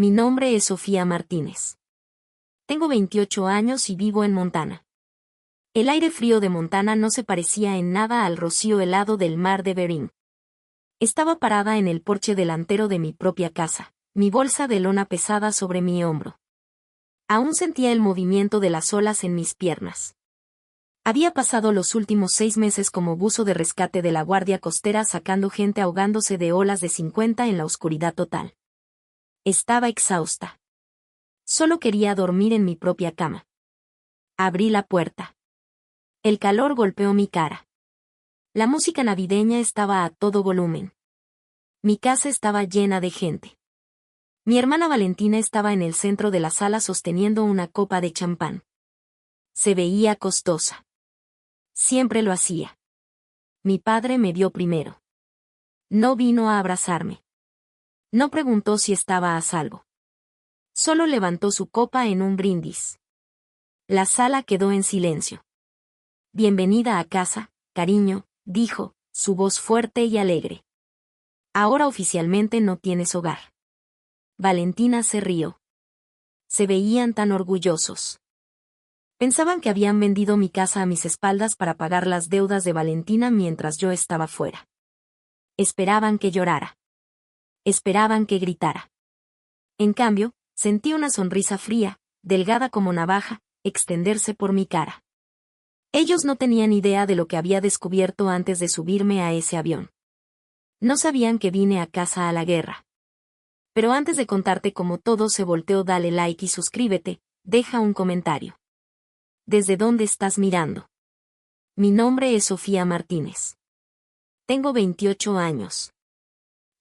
Mi nombre es Sofía Martínez. Tengo 28 años y vivo en Montana. El aire frío de Montana no se parecía en nada al rocío helado del mar de Bering. Estaba parada en el porche delantero de mi propia casa, mi bolsa de lona pesada sobre mi hombro. Aún sentía el movimiento de las olas en mis piernas. Había pasado los últimos 6 meses como buzo de rescate de la Guardia Costera sacando gente ahogándose de olas de 50 en la oscuridad total. Estaba exhausta. Solo quería dormir en mi propia cama. Abrí la puerta. El calor golpeó mi cara. La música navideña estaba a todo volumen. Mi casa estaba llena de gente. Mi hermana Valentina estaba en el centro de la sala sosteniendo una copa de champán. Se veía costosa. Siempre lo hacía. Mi padre me vio primero. No vino a abrazarme. No preguntó si estaba a salvo. Solo levantó su copa en un brindis. La sala quedó en silencio. Bienvenida a casa, cariño, dijo, su voz fuerte y alegre. Ahora oficialmente no tienes hogar. Valentina se rió. Se veían tan orgullosos. Pensaban que habían vendido mi casa a mis espaldas para pagar las deudas de Valentina mientras yo estaba fuera. Esperaban que llorara. Esperaban que gritara. En cambio, sentí una sonrisa fría, delgada como navaja, extenderse por mi cara. Ellos no tenían idea de lo que había descubierto antes de subirme a ese avión. No sabían que vine a casa a la guerra. Pero antes de contarte cómo todo se volteó, dale like y suscríbete, deja un comentario. ¿Desde dónde estás mirando? Mi nombre es Sofía Martínez. Tengo 28 años.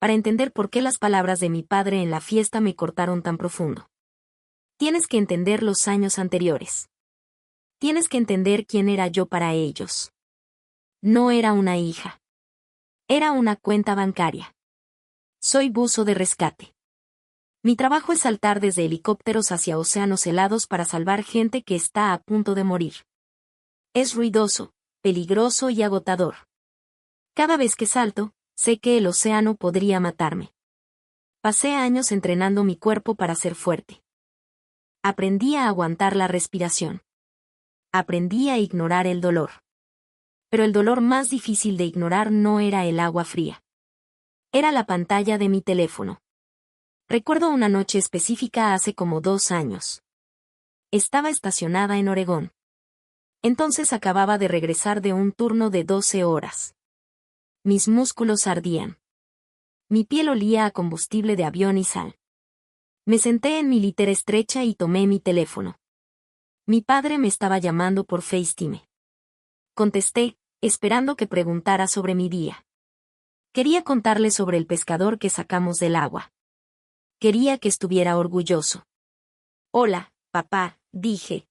Para entender por qué las palabras de mi padre en la fiesta me cortaron tan profundo. Tienes que entender los años anteriores. Tienes que entender quién era yo para ellos. No era una hija. Era una cuenta bancaria. Soy buzo de rescate. Mi trabajo es saltar desde helicópteros hacia océanos helados para salvar gente que está a punto de morir. Es ruidoso, peligroso y agotador. Cada vez que salto, sé que el océano podría matarme. Pasé años entrenando mi cuerpo para ser fuerte. Aprendí a aguantar la respiración. Aprendí a ignorar el dolor. Pero el dolor más difícil de ignorar no era el agua fría. Era la pantalla de mi teléfono. Recuerdo una noche específica hace como 2 años. Estaba estacionada en Oregón. Entonces acababa de regresar de un turno de 12 horas. Mis músculos ardían. Mi piel olía a combustible de avión y sal. Me senté en mi litera estrecha y tomé mi teléfono. Mi padre me estaba llamando por FaceTime. Contesté, esperando que preguntara sobre mi día. Quería contarle sobre el pescador que sacamos del agua. Quería que estuviera orgulloso. Hola, papá, dije.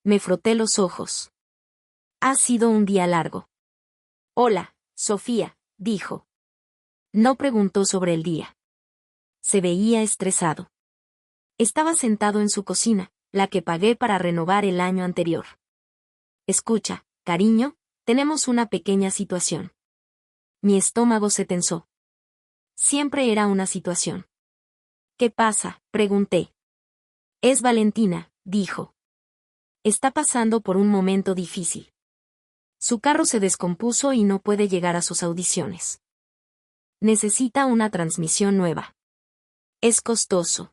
Me froté los ojos. Ha sido un día largo. Hola, Sofía, dijo. No preguntó sobre el día. Se veía estresado. Estaba sentado en su cocina, la que pagué para renovar el año anterior. Escucha, cariño, tenemos una pequeña situación. Mi estómago se tensó. Siempre era una situación. ¿Qué pasa?, pregunté. Es Valentina, dijo. Está pasando por un momento difícil. Su carro se descompuso y no puede llegar a sus audiciones. Necesita una transmisión nueva. Es costoso.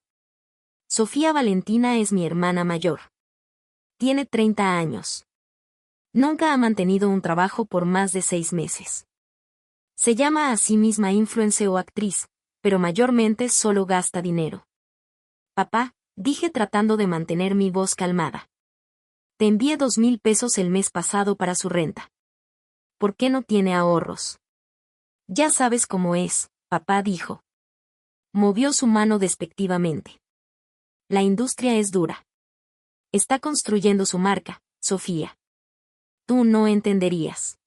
Sofía Valentina es mi hermana mayor. Tiene 30 años. Nunca ha mantenido un trabajo por más de 6 meses. Se llama a sí misma influencer o actriz, pero mayormente solo gasta dinero. Papá, dije tratando de mantener mi voz calmada. Te envié 2,000 pesos el mes pasado para su renta. ¿Por qué no tiene ahorros? Ya sabes cómo es, papá dijo. Movió su mano despectivamente. La industria es dura. Está construyendo su marca, Sofía. Tú no entenderías.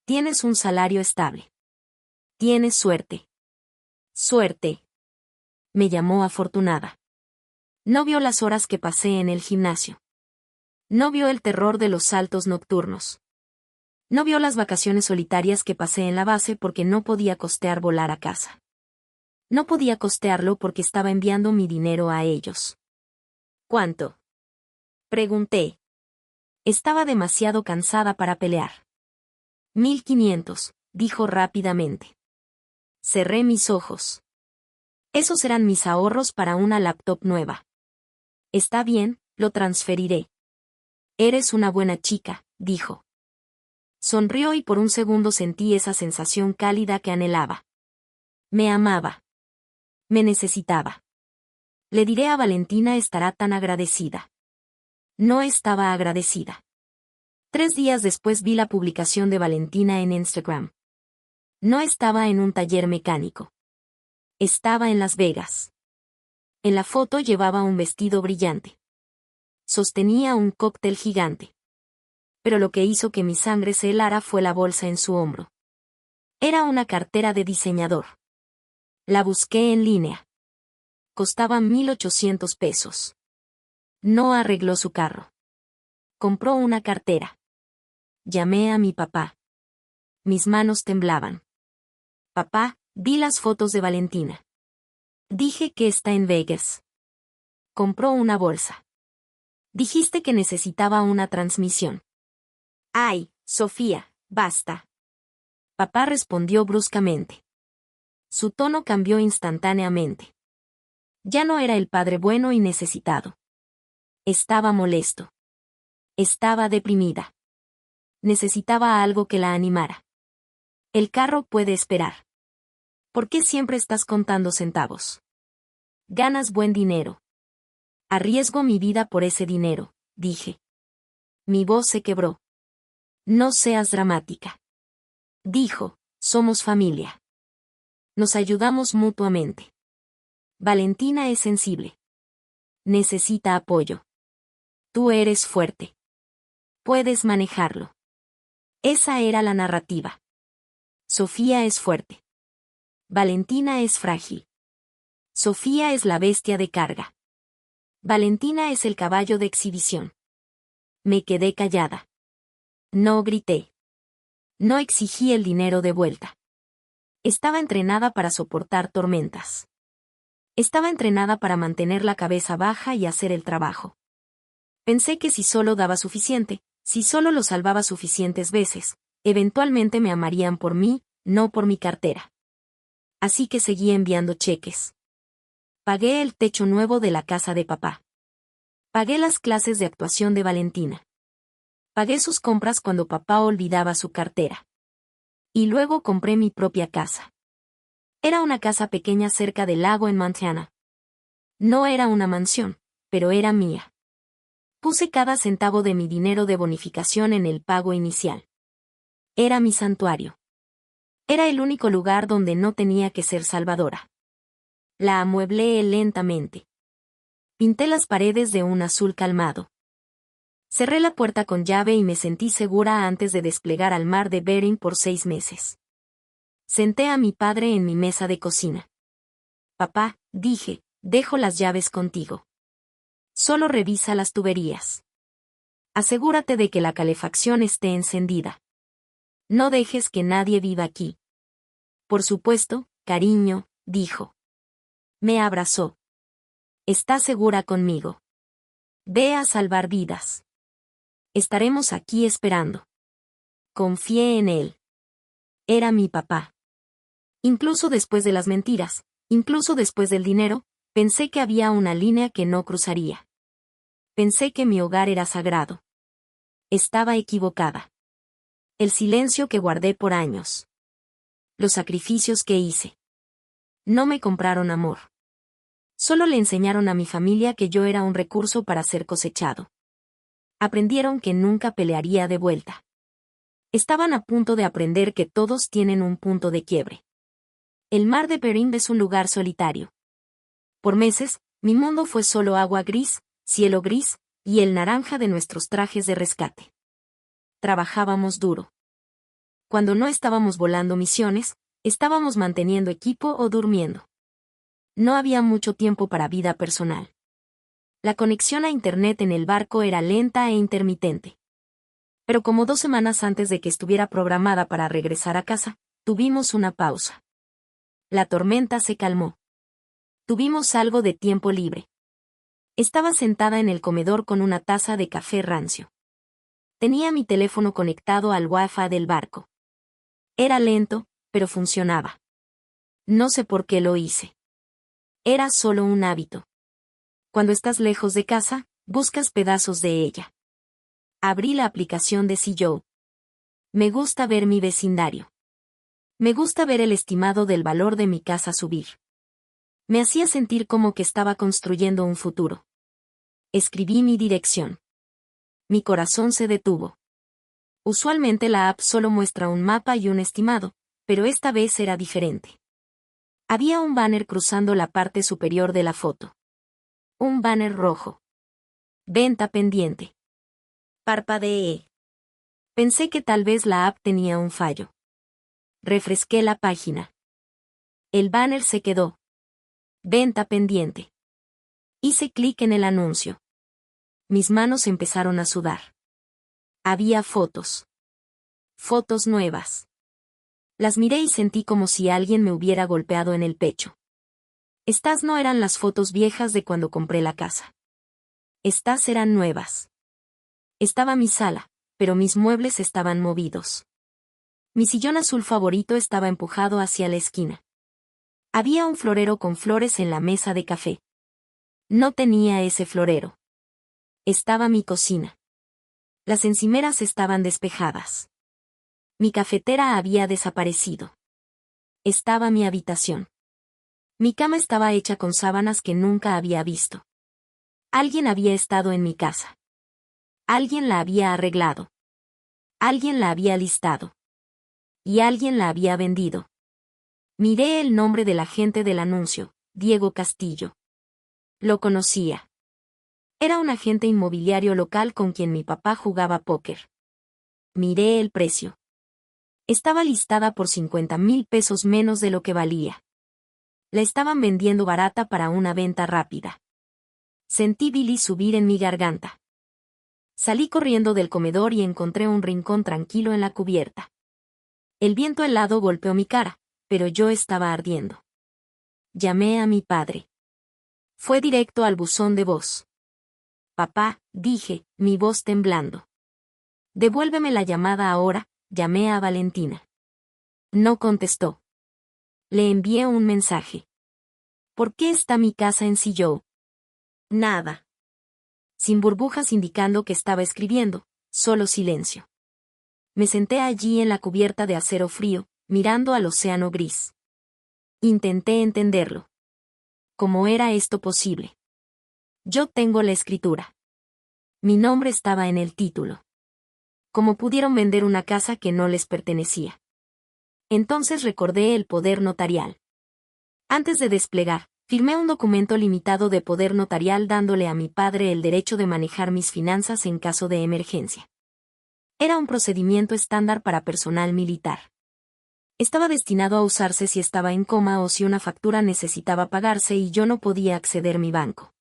Tienes un salario estable. Tienes suerte. Suerte. Me llamó afortunada. No vio las horas que pasé en el gimnasio. No vio el terror de los saltos nocturnos. No vio las vacaciones solitarias que pasé en la base porque no podía costear volar a casa. No podía costearlo porque estaba enviando mi dinero a ellos. ¿Cuánto? Pregunté. Estaba demasiado cansada para pelear. 1500, dijo rápidamente. Cerré mis ojos. Esos eran mis ahorros para una laptop nueva. Está bien, lo transferiré. Eres una buena chica, dijo. Sonrió y por un segundo sentí esa sensación cálida que anhelaba. Me amaba. Me necesitaba. Le diré a Valentina, estará tan agradecida. No estaba agradecida. 3 días después vi la publicación de Valentina en Instagram. No estaba en un taller mecánico. Estaba en Las Vegas. En la foto llevaba un vestido brillante. Sostenía un cóctel gigante. Pero lo que hizo que mi sangre se helara fue la bolsa en su hombro. Era una cartera de diseñador. La busqué en línea. Costaba 1800 pesos. No arregló su carro. Compró una cartera. Llamé a mi papá. Mis manos temblaban. Papá, vi las fotos de Valentina. Dije que está en Vegas. Compró una bolsa. Dijiste que necesitaba una transmisión. Ay, Sofía, basta. Papá respondió bruscamente. Su tono cambió instantáneamente. Ya no era el padre bueno y necesitado. Estaba molesto. Estaba deprimida. Necesitaba algo que la animara. El carro puede esperar. ¿Por qué siempre estás contando centavos? Ganas buen dinero. Arriesgo mi vida por ese dinero, dije. Mi voz se quebró. No seas dramática. Dijo, somos familia. Nos ayudamos mutuamente. Valentina es sensible. Necesita apoyo. Tú eres fuerte. Puedes manejarlo. Esa era la narrativa. Sofía es fuerte. Valentina es frágil. Sofía es la bestia de carga. Valentina es el caballo de exhibición. Me quedé callada. No grité. No exigí el dinero de vuelta. Estaba entrenada para soportar tormentas. Estaba entrenada para mantener la cabeza baja y hacer el trabajo. Pensé que si solo daba suficiente, si solo lo salvaba suficientes veces, eventualmente me amarían por mí, no por mi cartera. Así que seguí enviando cheques. Pagué el techo nuevo de la casa de papá. Pagué las clases de actuación de Valentina. Pagué sus compras cuando papá olvidaba su cartera. Y luego compré mi propia casa. Era una casa pequeña cerca del lago en Montana. No era una mansión, pero era mía. Puse cada centavo de mi dinero de bonificación en el pago inicial. Era mi santuario. Era el único lugar donde no tenía que ser salvadora. La amueblé lentamente. Pinté las paredes de un azul calmado. Cerré la puerta con llave y me sentí segura antes de desplegar al mar de Bering por 6 meses. Senté a mi padre en mi mesa de cocina. Papá, dije, dejo las llaves contigo. Solo revisa las tuberías. Asegúrate de que la calefacción esté encendida. No dejes que nadie viva aquí. Por supuesto, cariño, dijo. Me abrazó. Está segura conmigo. Ve a salvar vidas. Estaremos aquí esperando. Confié en él. Era mi papá. Incluso después de las mentiras, incluso después del dinero, pensé que había una línea que no cruzaría. Pensé que mi hogar era sagrado. Estaba equivocada. El silencio que guardé por años. Los sacrificios que hice. No me compraron amor. Solo le enseñaron a mi familia que yo era un recurso para ser cosechado. Aprendieron que nunca pelearía de vuelta. Estaban a punto de aprender que todos tienen un punto de quiebre. El mar de Bering es un lugar solitario. Por meses, mi mundo fue solo agua gris, cielo gris, y el naranja de nuestros trajes de rescate. Trabajábamos duro. Cuando no estábamos volando misiones, estábamos manteniendo equipo o durmiendo. No había mucho tiempo para vida personal. La conexión a Internet en el barco era lenta e intermitente. Pero como 2 semanas antes de que estuviera programada para regresar a casa, tuvimos una pausa. La tormenta se calmó. Tuvimos algo de tiempo libre. Estaba sentada en el comedor con una taza de café rancio. Tenía mi teléfono conectado al Wi-Fi del barco. Era lento, pero funcionaba. No sé por qué lo hice. Era solo un hábito. Cuando estás lejos de casa, buscas pedazos de ella. Abrí la aplicación de Zillow. Me gusta ver mi vecindario. Me gusta ver el estimado del valor de mi casa subir. Me hacía sentir como que estaba construyendo un futuro. Escribí mi dirección. Mi corazón se detuvo. Usualmente la app solo muestra un mapa y un estimado, pero esta vez era diferente. Había un banner cruzando la parte superior de la foto. Un banner rojo. Venta pendiente. Parpadeé. Pensé que tal vez la app tenía un fallo. Refresqué la página. El banner se quedó. Venta pendiente. Hice clic en el anuncio. Mis manos empezaron a sudar. Había fotos. Fotos nuevas. Las miré y sentí como si alguien me hubiera golpeado en el pecho. Estas no eran las fotos viejas de cuando compré la casa. Estas eran nuevas. Estaba mi sala, pero mis muebles estaban movidos. Mi sillón azul favorito estaba empujado hacia la esquina. Había un florero con flores en la mesa de café. No tenía ese florero. Estaba mi cocina. Las encimeras estaban despejadas. Mi cafetera había desaparecido. Estaba mi habitación. Mi cama estaba hecha con sábanas que nunca había visto. Alguien había estado en mi casa. Alguien la había arreglado. Alguien la había listado. Y alguien la había vendido. Miré el nombre del agente del anuncio, Diego Castillo. Lo conocía. Era un agente inmobiliario local con quien mi papá jugaba póker. Miré el precio. Estaba listada por 50,000 pesos menos de lo que valía. La estaban vendiendo barata para una venta rápida. Sentí bilis subir en mi garganta. Salí corriendo del comedor y encontré un rincón tranquilo en la cubierta. El viento helado golpeó mi cara, pero yo estaba ardiendo. Llamé a mi padre. Fue directo al buzón de voz. Papá, dije, mi voz temblando. Devuélveme la llamada ahora, llamé a Valentina. No contestó. Le envié un mensaje. ¿Por qué está mi casa en Zillow? Nada. Sin burbujas indicando que estaba escribiendo, solo silencio. Me senté allí en la cubierta de acero frío, mirando al océano gris. Intenté entenderlo. ¿Cómo era esto posible? Yo tengo la escritura. Mi nombre estaba en el título. ¿Cómo pudieron vender una casa que no les pertenecía? Entonces recordé el poder notarial. Antes de desplegar, firmé un documento limitado de poder notarial dándole a mi padre el derecho de manejar mis finanzas en caso de emergencia. Era un procedimiento estándar para personal militar. Estaba destinado a usarse si estaba en coma o si una factura necesitaba pagarse y yo no podía acceder a mi banco.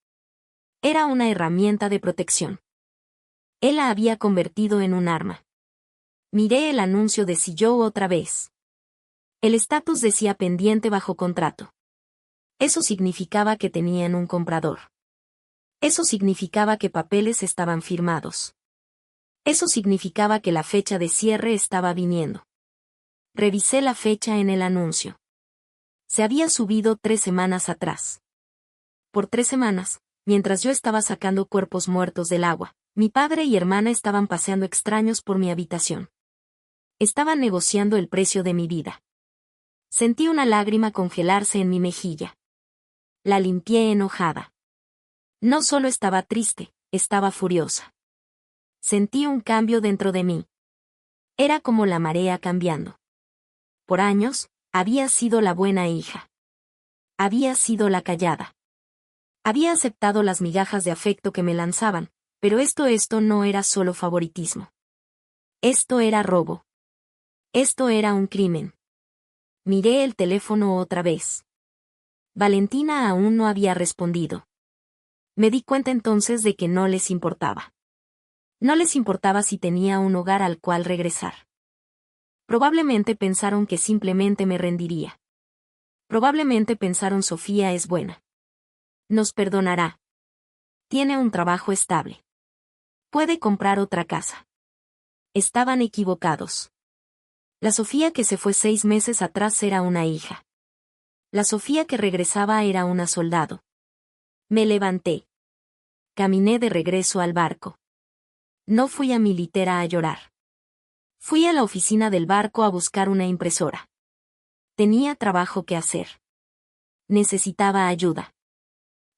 Era una herramienta de protección. Él la había convertido en un arma. Miré el anuncio de Zillow otra vez. El estatus decía pendiente bajo contrato. Eso significaba que tenían un comprador. Eso significaba que papeles estaban firmados. Eso significaba que la fecha de cierre estaba viniendo. Revisé la fecha en el anuncio. Se había subido 3 semanas atrás. Por 3 semanas, mientras yo estaba sacando cuerpos muertos del agua, mi padre y hermana estaban paseando extraños por mi habitación. Estaban negociando el precio de mi vida. Sentí una lágrima congelarse en mi mejilla. La limpié enojada. No solo estaba triste, estaba furiosa. Sentí un cambio dentro de mí. Era como la marea cambiando. Por años, había sido la buena hija. Había sido la callada. Había aceptado las migajas de afecto que me lanzaban, pero esto no era solo favoritismo. Esto era robo. Esto era un crimen. Miré el teléfono otra vez. Valentina aún no había respondido. Me di cuenta entonces de que no les importaba. No les importaba si tenía un hogar al cual regresar. Probablemente pensaron que simplemente me rendiría. Probablemente pensaron Sofía es buena. Nos perdonará. Tiene un trabajo estable. Puede comprar otra casa. Estaban equivocados. La Sofía que se fue 6 meses atrás era una hija. La Sofía que regresaba era una soldado. Me levanté. Caminé de regreso al barco. No fui a mi litera a llorar. Fui a la oficina del barco a buscar una impresora. Tenía trabajo que hacer. Necesitaba ayuda.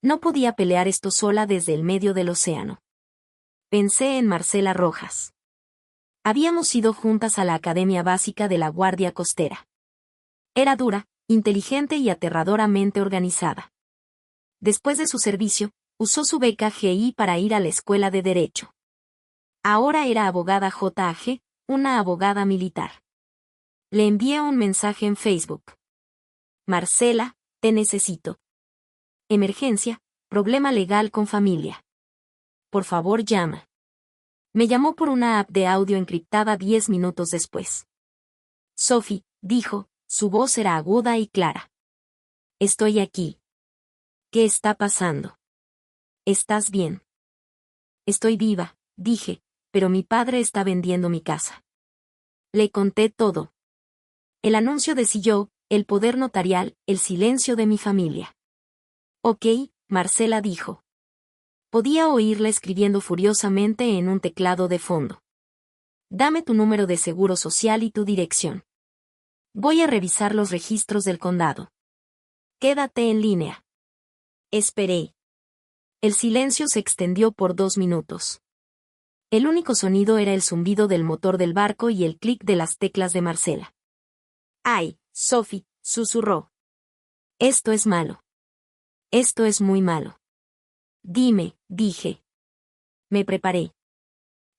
No podía pelear esto sola desde el medio del océano. Pensé en Marcela Rojas. Habíamos ido juntas a la Academia Básica de la Guardia Costera. Era dura, inteligente y aterradoramente organizada. Después de su servicio, usó su beca GI para ir a la escuela de Derecho. Ahora era abogada JAG, una abogada militar. Le envié un mensaje en Facebook. Marcela, te necesito. Emergencia, problema legal con familia. Por favor llama. Me llamó por una app de audio encriptada 10 minutos después. Sophie, dijo, su voz era aguda y clara. Estoy aquí. ¿Qué está pasando? ¿Estás bien? Estoy viva, dije, pero mi padre está vendiendo mi casa. Le conté todo. El anuncio de CEO, el poder notarial, el silencio de mi familia. Ok, Marcela dijo. Podía oírla escribiendo furiosamente en un teclado de fondo. Dame tu número de seguro social y tu dirección. Voy a revisar los registros del condado. Quédate en línea. Esperé. El silencio se extendió por 2 minutos. El único sonido era el zumbido del motor del barco y el clic de las teclas de Marcela. ¡Ay, Sophie!, susurró. Esto es malo. Esto es muy malo. Dime, dije. Me preparé.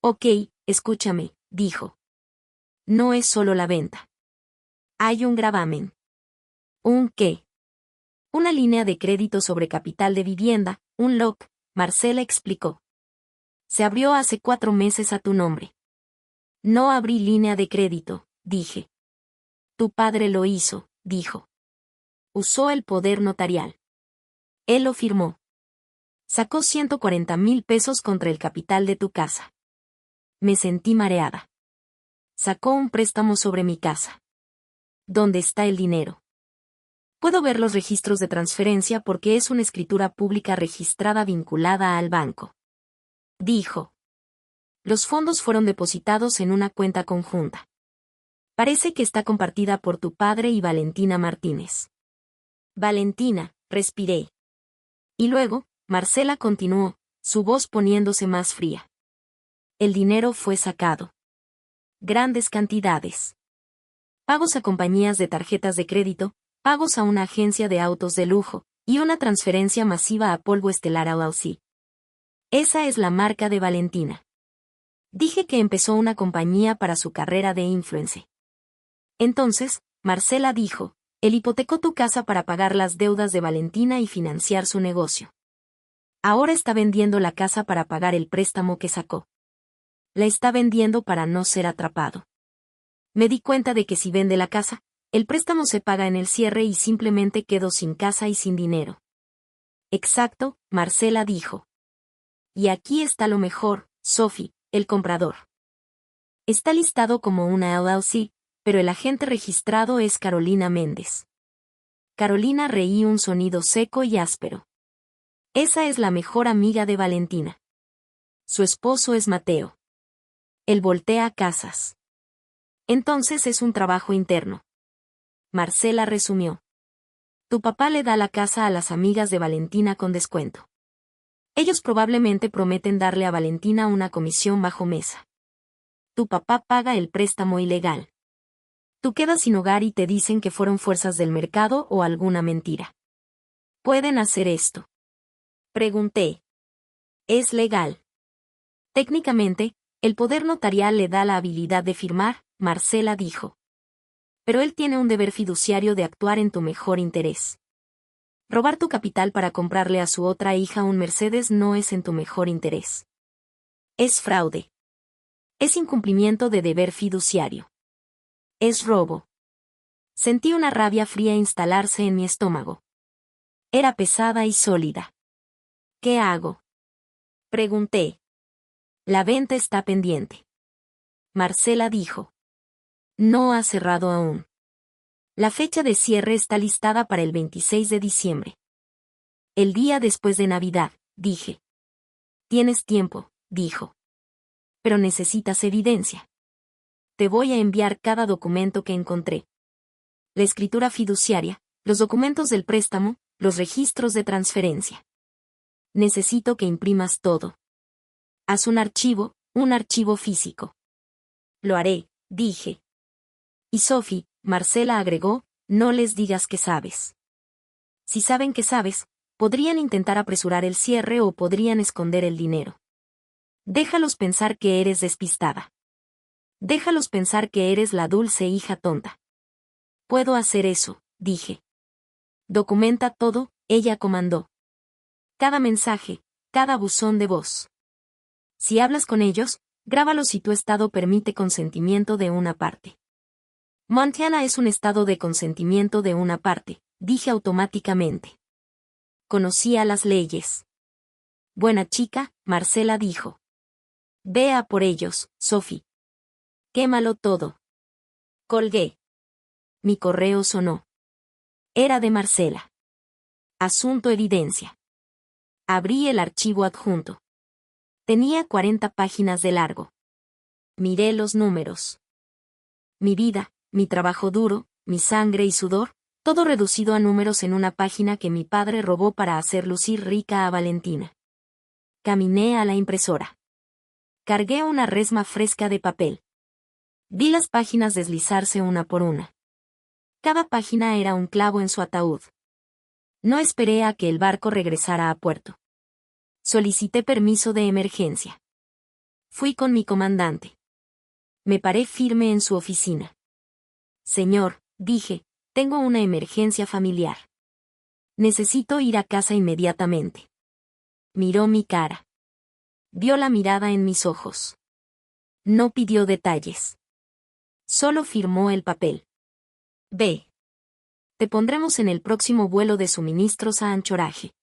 Ok, escúchame, dijo. No es solo la venta. Hay un gravamen. ¿Un qué? Una línea de crédito sobre capital de vivienda, un LOC, Marcela explicó. Se abrió hace 4 meses a tu nombre. No abrí línea de crédito, dije. Tu padre lo hizo, dijo. Usó el poder notarial. Él lo firmó. Sacó 140,000 pesos contra el capital de tu casa. Me sentí mareada. Sacó un préstamo sobre mi casa. ¿Dónde está el dinero? Puedo ver los registros de transferencia porque es una escritura pública registrada vinculada al banco. Dijo. Los fondos fueron depositados en una cuenta conjunta. Parece que está compartida por tu padre y Valentina Martínez. Valentina, respiré. Y luego, Marcela continuó, su voz poniéndose más fría. El dinero fue sacado. Grandes cantidades. Pagos a compañías de tarjetas de crédito, pagos a una agencia de autos de lujo, y una transferencia masiva a Polvo Estelar LLC. Esa es la marca de Valentina. Dije que empezó una compañía para su carrera de influencer. Entonces, Marcela dijo, él hipotecó tu casa para pagar las deudas de Valentina y financiar su negocio. Ahora está vendiendo la casa para pagar el préstamo que sacó. La está vendiendo para no ser atrapado. Me di cuenta de que si vende la casa, el préstamo se paga en el cierre y simplemente quedo sin casa y sin dinero. Exacto, Marcela dijo. Y aquí está lo mejor, Sophie, el comprador. Está listado como una LLC, pero el agente registrado es Carolina Méndez. Carolina reí un sonido seco y áspero. Esa es la mejor amiga de Valentina. Su esposo es Mateo. Él voltea casas. Entonces es un trabajo interno. Marcela resumió. Tu papá le da la casa a las amigas de Valentina con descuento. Ellos probablemente prometen darle a Valentina una comisión bajo mesa. Tu papá paga el préstamo ilegal. Tú quedas sin hogar y te dicen que fueron fuerzas del mercado o alguna mentira. ¿Pueden hacer esto? Pregunté. Es legal. Técnicamente, el poder notarial le da la habilidad de firmar, Marcela dijo. Pero él tiene un deber fiduciario de actuar en tu mejor interés. Robar tu capital para comprarle a su otra hija un Mercedes no es en tu mejor interés. Es fraude. Es incumplimiento de deber fiduciario. Es robo. Sentí una rabia fría instalarse en mi estómago. Era pesada y sólida. ¿Qué hago? Pregunté. La venta está pendiente. Marcela dijo. No ha cerrado aún. La fecha de cierre está listada para el 26 de diciembre. El día después de Navidad, dije. Tienes tiempo, dijo. Pero necesitas evidencia. Te voy a enviar cada documento que encontré. La escritura fiduciaria, los documentos del préstamo, los registros de transferencia. Necesito que imprimas todo. Haz un archivo físico. Lo haré, dije. Y Sophie, Marcela agregó, no les digas que sabes. Si saben que sabes, podrían intentar apresurar el cierre o podrían esconder el dinero. Déjalos pensar que eres despistada. Déjalos pensar que eres la dulce hija tonta. Puedo hacer eso, dije. Documenta todo, ella comandó. Cada mensaje, cada buzón de voz. Si hablas con ellos, grábalo si tu estado permite consentimiento de una parte. Montana es un estado de consentimiento de una parte, dije automáticamente. Conocía las leyes. Buena chica, Marcela dijo. Ve a por ellos, Sophie. Quémalo todo. Colgué. Mi correo sonó. Era de Marcela. Asunto evidencia. Abrí el archivo adjunto. Tenía 40 páginas de largo. Miré los números. Mi vida, mi trabajo duro, mi sangre y sudor, todo reducido a números en una página que mi padre robó para hacer lucir rica a Valentina. Caminé a la impresora. Cargué una resma fresca de papel. Vi las páginas deslizarse una por una. Cada página era un clavo en su ataúd. No esperé a que el barco regresara a puerto. Solicité permiso de emergencia. Fui con mi comandante. Me paré firme en su oficina. Señor, dije, tengo una emergencia familiar. Necesito ir a casa inmediatamente. Miró mi cara. Vio la mirada en mis ojos. No pidió detalles. Solo firmó el papel. Ve. Te pondremos en el próximo vuelo de suministros a Anchorage.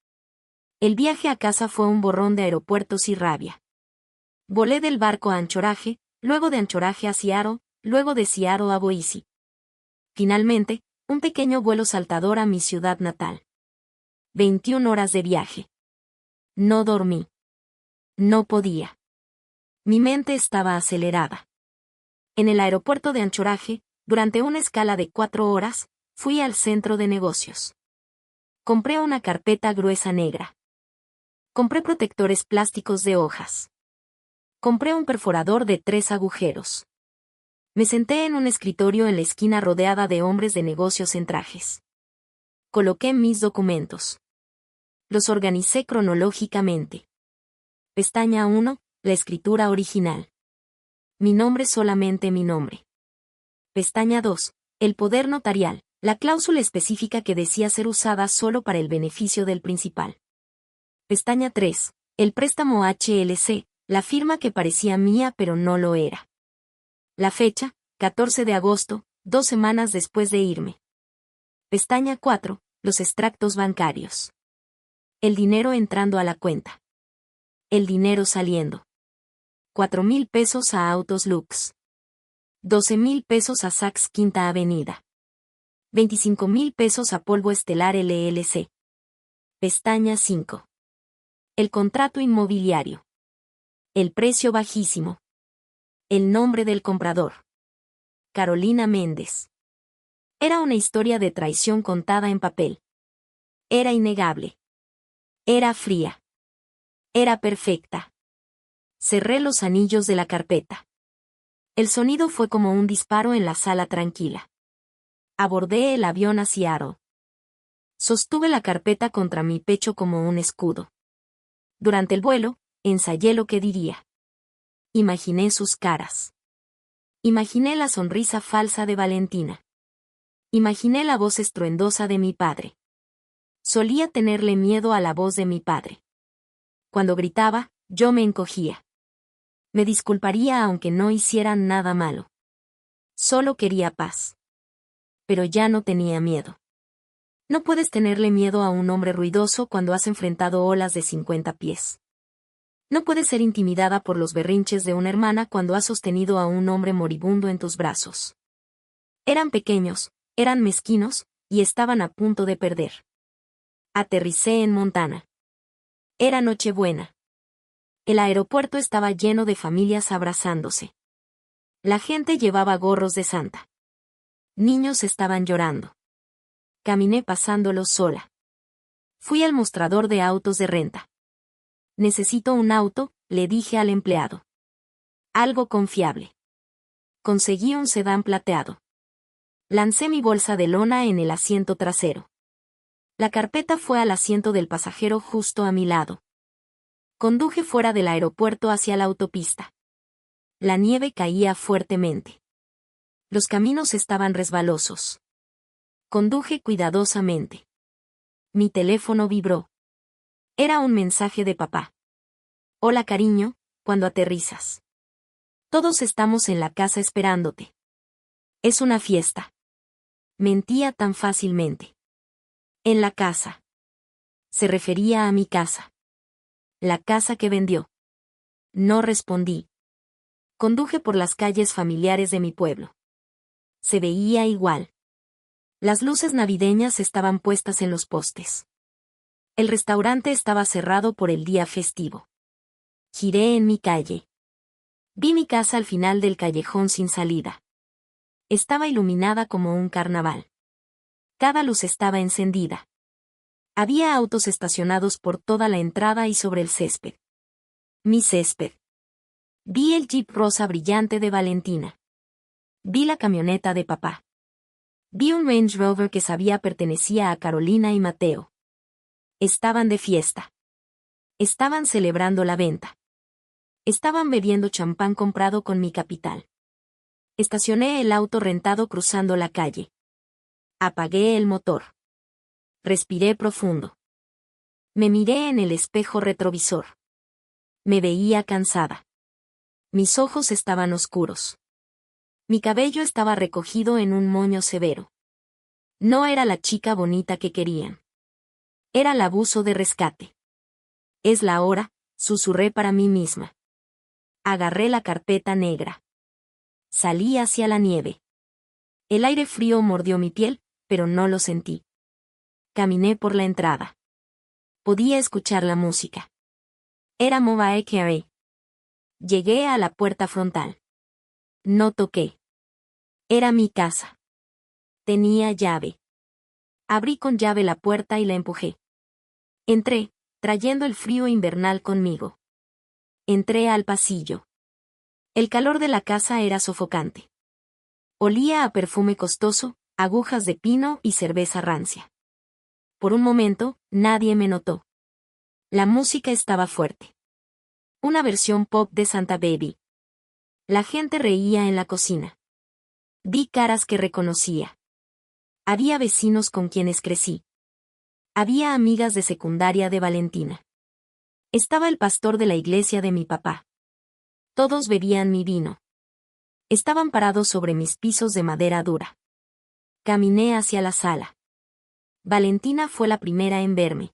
El viaje a casa fue un borrón de aeropuertos y rabia. Volé del barco a Anchorage, luego de Anchorage a Seattle, luego de Seattle a Boise. Finalmente, un pequeño vuelo saltador a mi ciudad natal. 21 horas de viaje. No dormí. No podía. Mi mente estaba acelerada. En el aeropuerto de Anchorage, durante una escala de 4 horas, fui al centro de negocios. Compré una carpeta gruesa negra. Compré protectores plásticos de hojas. Compré un perforador de 3 agujeros. Me senté en un escritorio en la esquina rodeada de hombres de negocios en trajes. Coloqué mis documentos. Los organicé cronológicamente. Pestaña 1, la escritura original. Mi nombre, solamente mi nombre. Pestaña 2, el poder notarial, la cláusula específica que decía ser usada solo para el beneficio del principal. Pestaña 3, el préstamo HLC, la firma que parecía mía pero no lo era. La fecha, 14 de agosto, 2 semanas después de irme. Pestaña 4, los extractos bancarios. El dinero entrando a la cuenta. El dinero saliendo. 4,000 pesos a Autos Lux. 12,000 pesos a Saks Quinta Avenida. 25,000 pesos a Polvo Estelar LLC. Pestaña 5. El contrato inmobiliario. El precio bajísimo. El nombre del comprador. Carolina Méndez. Era una historia de traición contada en papel. Era innegable. Era fría. Era perfecta. Cerré los anillos de la carpeta. El sonido fue como un disparo en la sala tranquila. Abordé el avión a Seattle. Sostuve la carpeta contra mi pecho como un escudo. Durante el vuelo, ensayé lo que diría. Imaginé sus caras. Imaginé la sonrisa falsa de Valentina. Imaginé la voz estruendosa de mi padre. Solía tenerle miedo a la voz de mi padre. Cuando gritaba, yo me encogía. Me disculparía aunque no hicieran nada malo. Solo quería paz. Pero ya no tenía miedo. No puedes tenerle miedo a un hombre ruidoso cuando has enfrentado olas de 50 pies. No puedes ser intimidada por los berrinches de una hermana cuando has sostenido a un hombre moribundo en tus brazos. Eran pequeños, eran mezquinos, y estaban a punto de perder. Aterricé en Montana. Era Nochebuena. El aeropuerto estaba lleno de familias abrazándose. La gente llevaba gorros de Santa. Niños estaban llorando. Caminé pasándolos sola. Fui al mostrador de autos de renta. Necesito un auto, le dije al empleado. Algo confiable. Conseguí un sedán plateado. Lancé mi bolsa de lona en el asiento trasero. La carpeta fue al asiento del pasajero justo a mi lado. Conduje fuera del aeropuerto hacia la autopista. La nieve caía fuertemente. Los caminos estaban resbalosos. Conduje cuidadosamente. Mi teléfono vibró. Era un mensaje de papá. Hola cariño, ¿cuándo aterrizas? Todos estamos en la casa esperándote. Es una fiesta. Mentía tan fácilmente. En la casa. Se refería a mi casa. La casa que vendió. No respondí. Conduje por las calles familiares de mi pueblo. Se veía igual. Las luces navideñas estaban puestas en los postes. El restaurante estaba cerrado por el día festivo. Giré en mi calle. Vi mi casa al final del callejón sin salida. Estaba iluminada como un carnaval. Cada luz estaba encendida. Había autos estacionados por toda la entrada y sobre el césped. Mi césped. Vi el Jeep rosa brillante de Valentina. Vi la camioneta de papá. Vi un Range Rover que sabía pertenecía a Carolina y Mateo. Estaban de fiesta. Estaban celebrando la venta. Estaban bebiendo champán comprado con mi capital. Estacioné el auto rentado cruzando la calle. Apagué el motor. Respiré profundo. Me miré en el espejo retrovisor. Me veía cansada. Mis ojos estaban oscuros. Mi cabello estaba recogido en un moño severo. No era la chica bonita que querían. Era el abuso de rescate. Es la hora, susurré para mí misma. Agarré la carpeta negra. Salí hacia la nieve. El aire frío mordió mi piel, pero no lo sentí. Caminé por la entrada. Podía escuchar la música. Era Mariah Carey. Llegué a la puerta frontal. No toqué. Era mi casa. Tenía llave. Abrí con llave la puerta y la empujé. Entré, trayendo el frío invernal conmigo. Entré al pasillo. El calor de la casa era sofocante. Olía a perfume costoso, agujas de pino y cerveza rancia. Por un momento, nadie me notó. La música estaba fuerte. Una versión pop de Santa Baby. La gente reía en la cocina. Vi caras que reconocía. Había vecinos con quienes crecí. Había amigas de secundaria de Valentina. Estaba el pastor de la iglesia de mi papá. Todos bebían mi vino. Estaban parados sobre mis pisos de madera dura. Caminé hacia la sala. Valentina fue la primera en verme.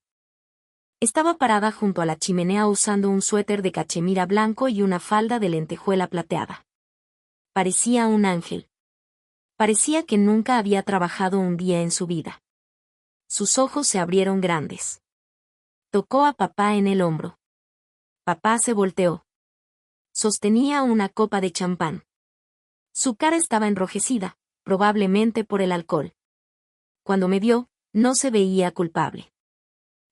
Estaba parada junto a la chimenea usando un suéter de cachemira blanco y una falda de lentejuela plateada. Parecía un ángel. Parecía que nunca había trabajado un día en su vida. Sus ojos se abrieron grandes. Tocó a papá en el hombro. Papá se volteó. Sostenía una copa de champán. Su cara estaba enrojecida, probablemente por el alcohol. Cuando me vio, no se veía culpable.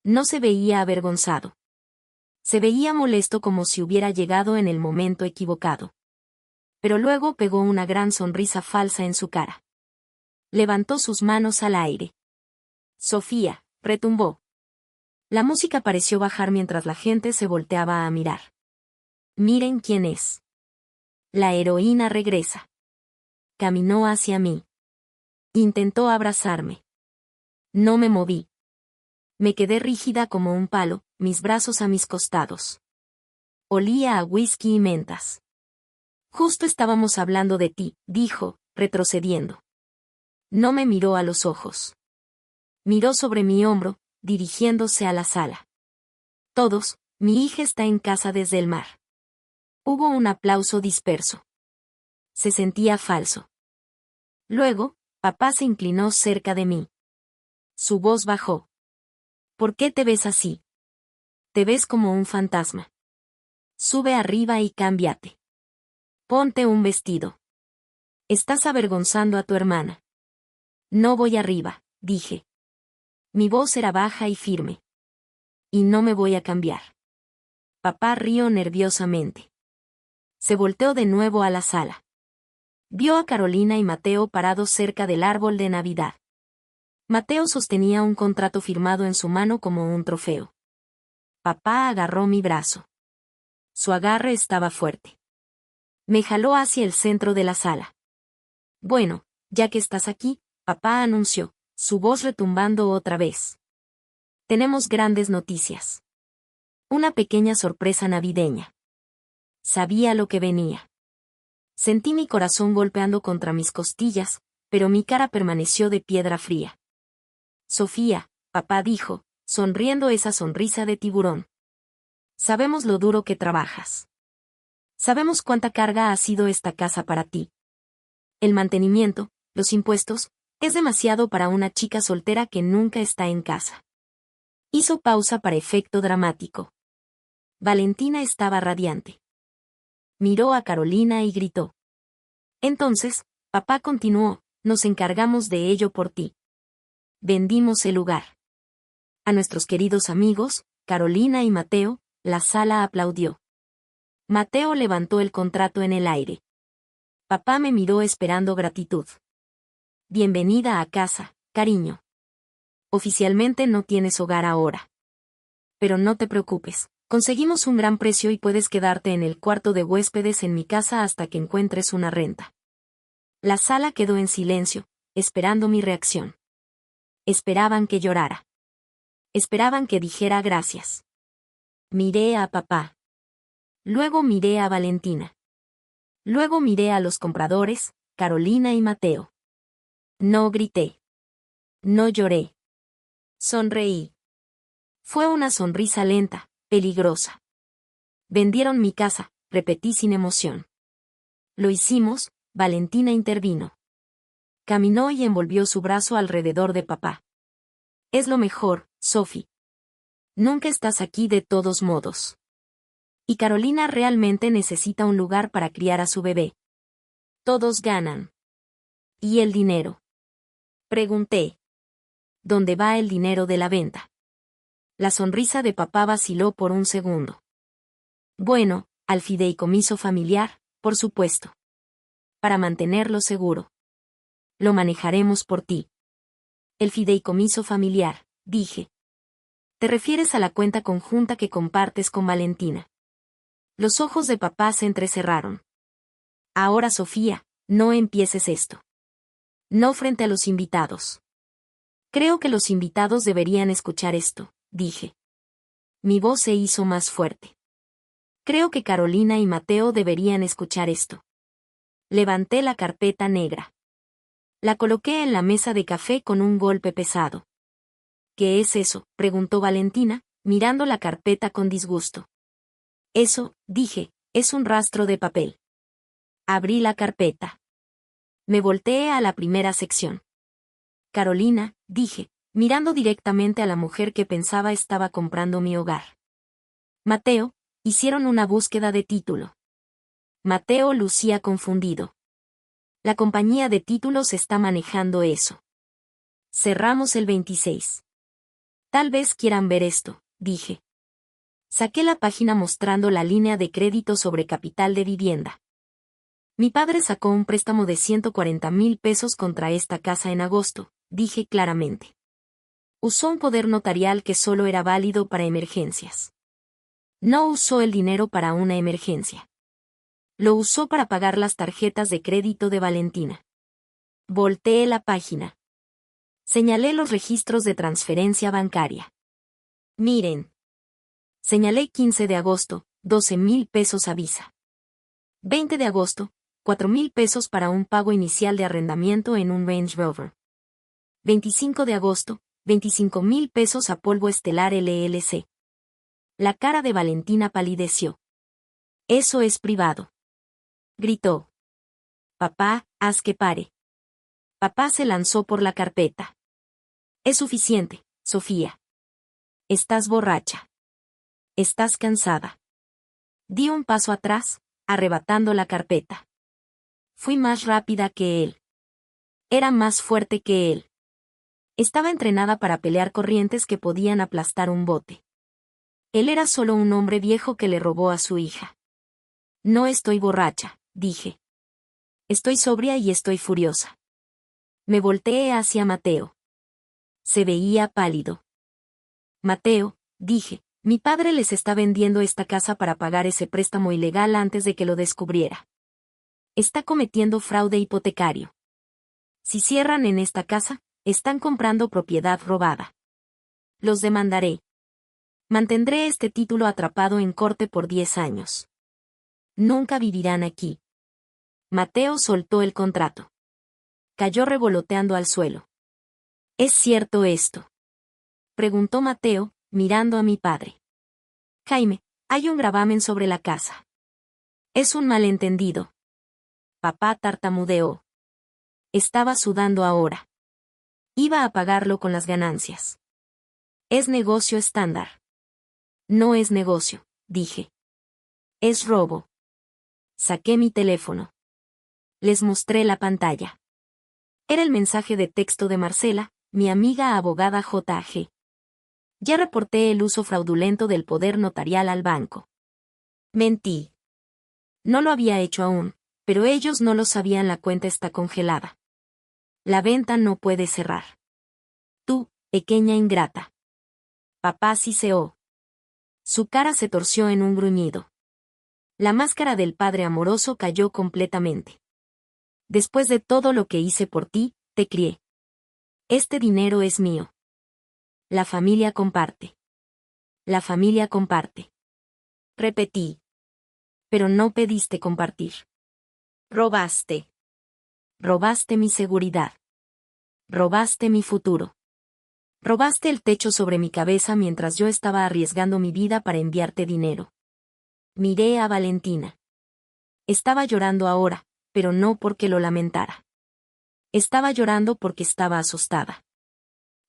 No se veía avergonzado. Se veía molesto como si hubiera llegado en el momento equivocado. Pero luego pegó una gran sonrisa falsa en su cara. Levantó sus manos al aire. Sofía, retumbó. La música pareció bajar mientras la gente se volteaba a mirar. Miren quién es. La heroína regresa. Caminó hacia mí. Intentó abrazarme. No me moví. Me quedé rígida como un palo, mis brazos a mis costados. Olía a whisky y mentas. Justo estábamos hablando de ti, dijo, retrocediendo. No me miró a los ojos. Miró sobre mi hombro, dirigiéndose a la sala. Todos, mi hija está en casa desde el mar. Hubo un aplauso disperso. Se sentía falso. Luego, papá se inclinó cerca de mí. Su voz bajó. ¿Por qué te ves así? Te ves como un fantasma. Sube arriba y cámbiate. Ponte un vestido. Estás avergonzando a tu hermana. No voy arriba, dije. Mi voz era baja y firme. Y no me voy a cambiar. Papá rió nerviosamente. Se volteó de nuevo a la sala. Vio a Carolina y Mateo parados cerca del árbol de Navidad. Mateo sostenía un contrato firmado en su mano como un trofeo. Papá agarró mi brazo. Su agarre estaba fuerte. Me jaló hacia el centro de la sala. Bueno, ya que estás aquí, papá anunció, su voz retumbando otra vez. Tenemos grandes noticias. Una pequeña sorpresa navideña. Sabía lo que venía. Sentí mi corazón golpeando contra mis costillas, pero mi cara permaneció de piedra fría. Sofía, papá dijo, sonriendo esa sonrisa de tiburón. Sabemos lo duro que trabajas. Sabemos cuánta carga ha sido esta casa para ti. El mantenimiento, los impuestos, es demasiado para una chica soltera que nunca está en casa. Hizo pausa para efecto dramático. Valentina estaba radiante. Miró a Carolina y gritó. Entonces, papá continuó, nos encargamos de ello por ti. Vendimos el lugar. A nuestros queridos amigos, Carolina y Mateo, la sala aplaudió. Mateo levantó el contrato en el aire. Papá me miró esperando gratitud. Bienvenida a casa, cariño. Oficialmente no tienes hogar ahora. Pero no te preocupes, conseguimos un gran precio y puedes quedarte en el cuarto de huéspedes en mi casa hasta que encuentres una renta. La sala quedó en silencio, esperando mi reacción. Esperaban que llorara. Esperaban que dijera gracias. Miré a papá. Luego miré a Valentina. Luego miré a los compradores, Carolina y Mateo. No grité. No lloré. Sonreí. Fue una sonrisa lenta, peligrosa. Vendieron mi casa, repetí sin emoción. Lo hicimos, Valentina intervino. Caminó y envolvió su brazo alrededor de papá. Es lo mejor, Sophie. Nunca estás aquí de todos modos. Y Carolina realmente necesita un lugar para criar a su bebé. Todos ganan. ¿Y el dinero? Pregunté. ¿Dónde va el dinero de la venta? La sonrisa de papá vaciló por un segundo. Bueno, al fideicomiso familiar, por supuesto. Para mantenerlo seguro. Lo manejaremos por ti. El fideicomiso familiar, dije. Te refieres a la cuenta conjunta que compartes con Valentina. Los ojos de papá se entrecerraron. Ahora, Sofía, no empieces esto. No frente a los invitados. Creo que los invitados deberían escuchar esto, dije. Mi voz se hizo más fuerte. Creo que Carolina y Mateo deberían escuchar esto. Levanté la carpeta negra. La coloqué en la mesa de café con un golpe pesado. ¿Qué es eso?, preguntó Valentina, mirando la carpeta con disgusto. Eso, dije, es un rastro de papel. Abrí la carpeta. Me volteé a la primera sección. Carolina, dije, mirando directamente a la mujer que pensaba estaba comprando mi hogar. Mateo, hicieron una búsqueda de título. Mateo lucía confundido. La compañía de títulos está manejando eso. Cerramos el 26. Tal vez quieran ver esto, dije. Saqué la página mostrando la línea de crédito sobre capital de vivienda. Mi padre sacó un préstamo de 140,000 pesos contra esta casa en agosto, dije claramente. Usó un poder notarial que solo era válido para emergencias. No usó el dinero para una emergencia. Lo usó para pagar las tarjetas de crédito de Valentina. Volteé la página. Señalé los registros de transferencia bancaria. Miren. Señalé 15 de agosto, 12,000 pesos a Visa. 20 de agosto, 4,000 pesos para un pago inicial de arrendamiento en un Range Rover. 25 de agosto, $25,000 pesos a Polvo Estelar LLC. La cara de Valentina palideció. Eso es privado. Gritó. Papá, haz que pare. Papá se lanzó por la carpeta. Es suficiente, Sofía. Estás borracha. Estás cansada. Di un paso atrás, arrebatando la carpeta. Fui más rápida que él. Era más fuerte que él. Estaba entrenada para pelear corrientes que podían aplastar un bote. Él era solo un hombre viejo que le robó a su hija. No estoy borracha, dije. Estoy sobria y estoy furiosa. Me volteé hacia Mateo. Se veía pálido. Mateo, dije, mi padre les está vendiendo esta casa para pagar ese préstamo ilegal antes de que lo descubriera. Está cometiendo fraude hipotecario. Si cierran en esta casa, están comprando propiedad robada. Los demandaré. Mantendré este título atrapado en corte por 10 años. Nunca vivirán aquí. Mateo soltó el contrato. Cayó revoloteando al suelo. ¿Es cierto esto?, preguntó Mateo, mirando a mi padre. Jaime, hay un gravamen sobre la casa. Es un malentendido. Papá tartamudeó. Estaba sudando ahora. Iba a pagarlo con las ganancias. Es negocio estándar. No es negocio, dije. Es robo. Saqué mi teléfono. Les mostré la pantalla. Era el mensaje de texto de Marcela, mi amiga abogada J.G. Ya reporté el uso fraudulento del poder notarial al banco. Mentí. No lo había hecho aún, pero ellos no lo sabían, la cuenta está congelada. La venta no puede cerrar. Tú, pequeña ingrata. Papá siseó. Su cara se torció en un gruñido. La máscara del padre amoroso cayó completamente. Después de todo lo que hice por ti, te crié. Este dinero es mío. La familia comparte. La familia comparte. Repetí. Pero no pediste compartir. Robaste. Robaste mi seguridad. Robaste mi futuro. Robaste el techo sobre mi cabeza mientras yo estaba arriesgando mi vida para enviarte dinero. Miré a Valentina. Estaba llorando ahora, pero no porque lo lamentara. Estaba llorando porque estaba asustada.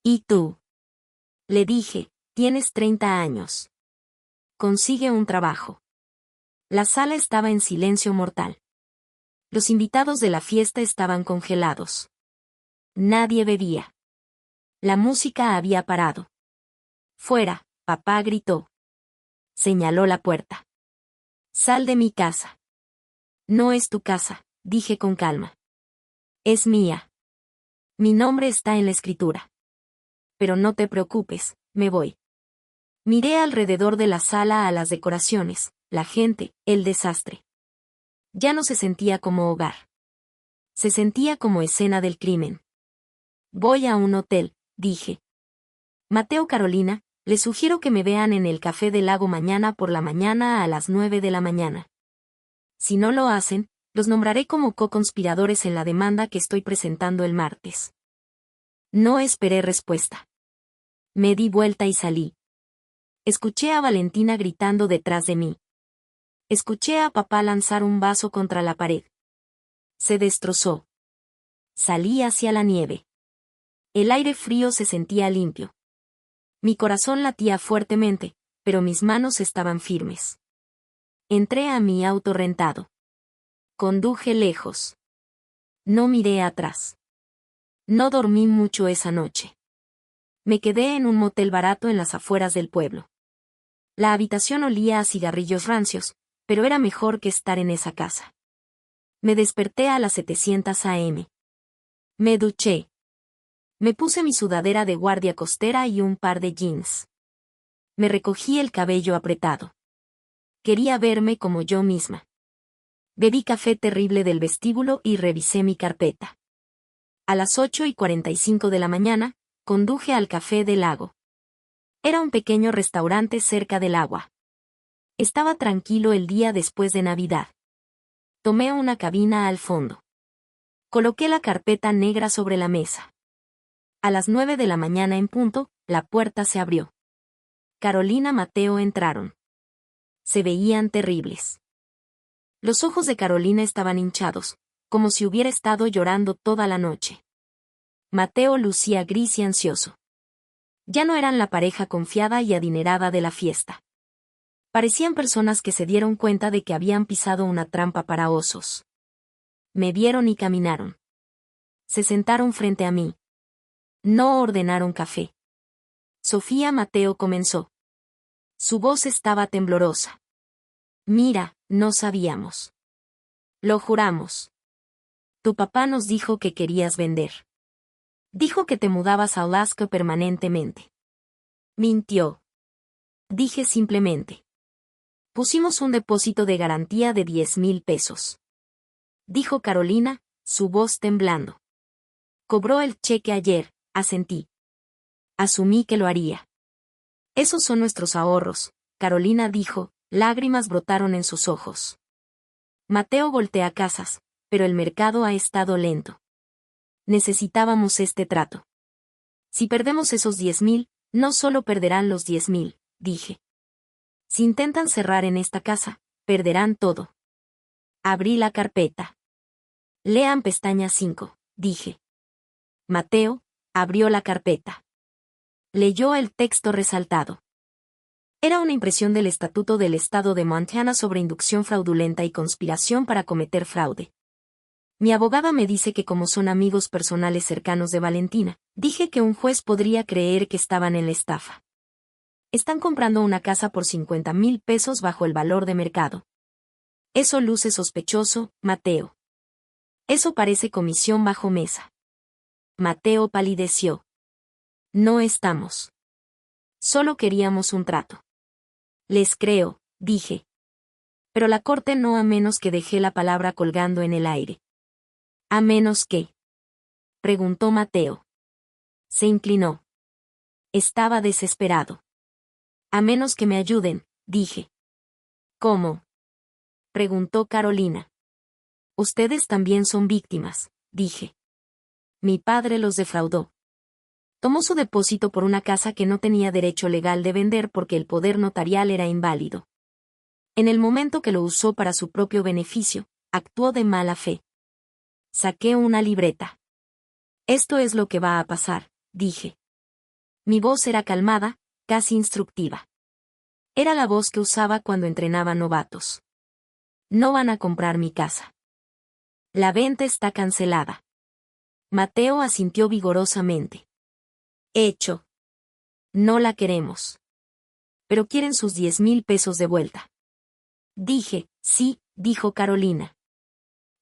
¿Y tú? Le dije, tienes 30 años. Consigue un trabajo. La sala estaba en silencio mortal. Los invitados de la fiesta estaban congelados. Nadie bebía. La música había parado. Fuera, papá gritó. Señaló la puerta. Sal de mi casa. No es tu casa, dije con calma. Es mía. Mi nombre está en la escritura. Pero no te preocupes, me voy. Miré alrededor de la sala a las decoraciones, la gente, el desastre. Ya no se sentía como hogar. Se sentía como escena del crimen. Voy a un hotel, dije. Mateo, Carolina, les sugiero que me vean en el Café del Lago mañana por la mañana a las 9 de la mañana. Si no lo hacen, los nombraré como co-conspiradores en la demanda que estoy presentando el martes. No esperé respuesta. Me di vuelta y salí. Escuché a Valentina gritando detrás de mí. Escuché a papá lanzar un vaso contra la pared. Se destrozó. Salí hacia la nieve. El aire frío se sentía limpio. Mi corazón latía fuertemente, pero mis manos estaban firmes. Entré a mi auto rentado. Conduje lejos. No miré atrás. No dormí mucho esa noche. Me quedé en un motel barato en las afueras del pueblo. La habitación olía a cigarrillos rancios, pero era mejor que estar en esa casa. Me desperté a las 700 a.m. Me duché. Me puse mi sudadera de guardia costera y un par de jeans. Me recogí el cabello apretado. Quería verme como yo misma. Bebí café terrible del vestíbulo y revisé mi carpeta. A las 8:45 de la mañana, conduje al Café del Lago. Era un pequeño restaurante cerca del agua. Estaba tranquilo el día después de Navidad. Tomé una cabina al fondo. Coloqué la carpeta negra sobre la mesa. A las 9 de la mañana en punto, la puerta se abrió. Carolina y Mateo entraron. Se veían terribles. Los ojos de Carolina estaban hinchados, como si hubiera estado llorando toda la noche. Mateo lucía gris y ansioso. Ya no eran la pareja confiada y adinerada de la fiesta. Parecían personas que se dieron cuenta de que habían pisado una trampa para osos. Me vieron y caminaron. Se sentaron frente a mí. No ordenaron café. Sofía Mateo comenzó. Su voz estaba temblorosa. Mira, no sabíamos. Lo juramos. Tu papá nos dijo que querías vender. Dijo que te mudabas a Alaska permanentemente. Mintió. Dije simplemente. Pusimos un depósito de garantía de 10,000 pesos. Dijo Carolina, su voz temblando. Cobró el cheque ayer, asentí. Asumí que lo haría. Esos son nuestros ahorros, Carolina dijo, lágrimas brotaron en sus ojos. Mateo voltea casas, pero el mercado ha estado lento. Necesitábamos este trato. Si perdemos esos 10,000, no solo perderán los 10,000, dije. Si intentan cerrar en esta casa, perderán todo. Abrí la carpeta. Lean pestaña 5, dije. Mateo abrió la carpeta. Leyó el texto resaltado. Era una impresión del Estatuto del Estado de Montana sobre inducción fraudulenta y conspiración para cometer fraude. Mi abogada me dice que como son amigos personales cercanos de Valentina, dije que un juez podría creer que estaban en la estafa. Están comprando una casa por 50,000 pesos bajo el valor de mercado. Eso luce sospechoso, Mateo. Eso parece comisión bajo mesa. Mateo palideció. No estamos. Solo queríamos un trato. Les creo, dije. Pero la corte no, a menos que dejé la palabra colgando en el aire. ¿A menos que? Preguntó Mateo. Se inclinó. Estaba desesperado. A menos que me ayuden, dije. ¿Cómo? Preguntó Carolina. Ustedes también son víctimas, dije. Mi padre los defraudó. Tomó su depósito por una casa que no tenía derecho legal de vender porque el poder notarial era inválido. En el momento que lo usó para su propio beneficio, actuó de mala fe. Saqué una libreta. Esto es lo que va a pasar, dije. Mi voz era calmada, casi instructiva. Era la voz que usaba cuando entrenaba novatos. No van a comprar mi casa. La venta está cancelada. Mateo asintió vigorosamente. Hecho. No la queremos. Pero quieren sus 10,000 pesos de vuelta. Dije, sí, dijo Carolina.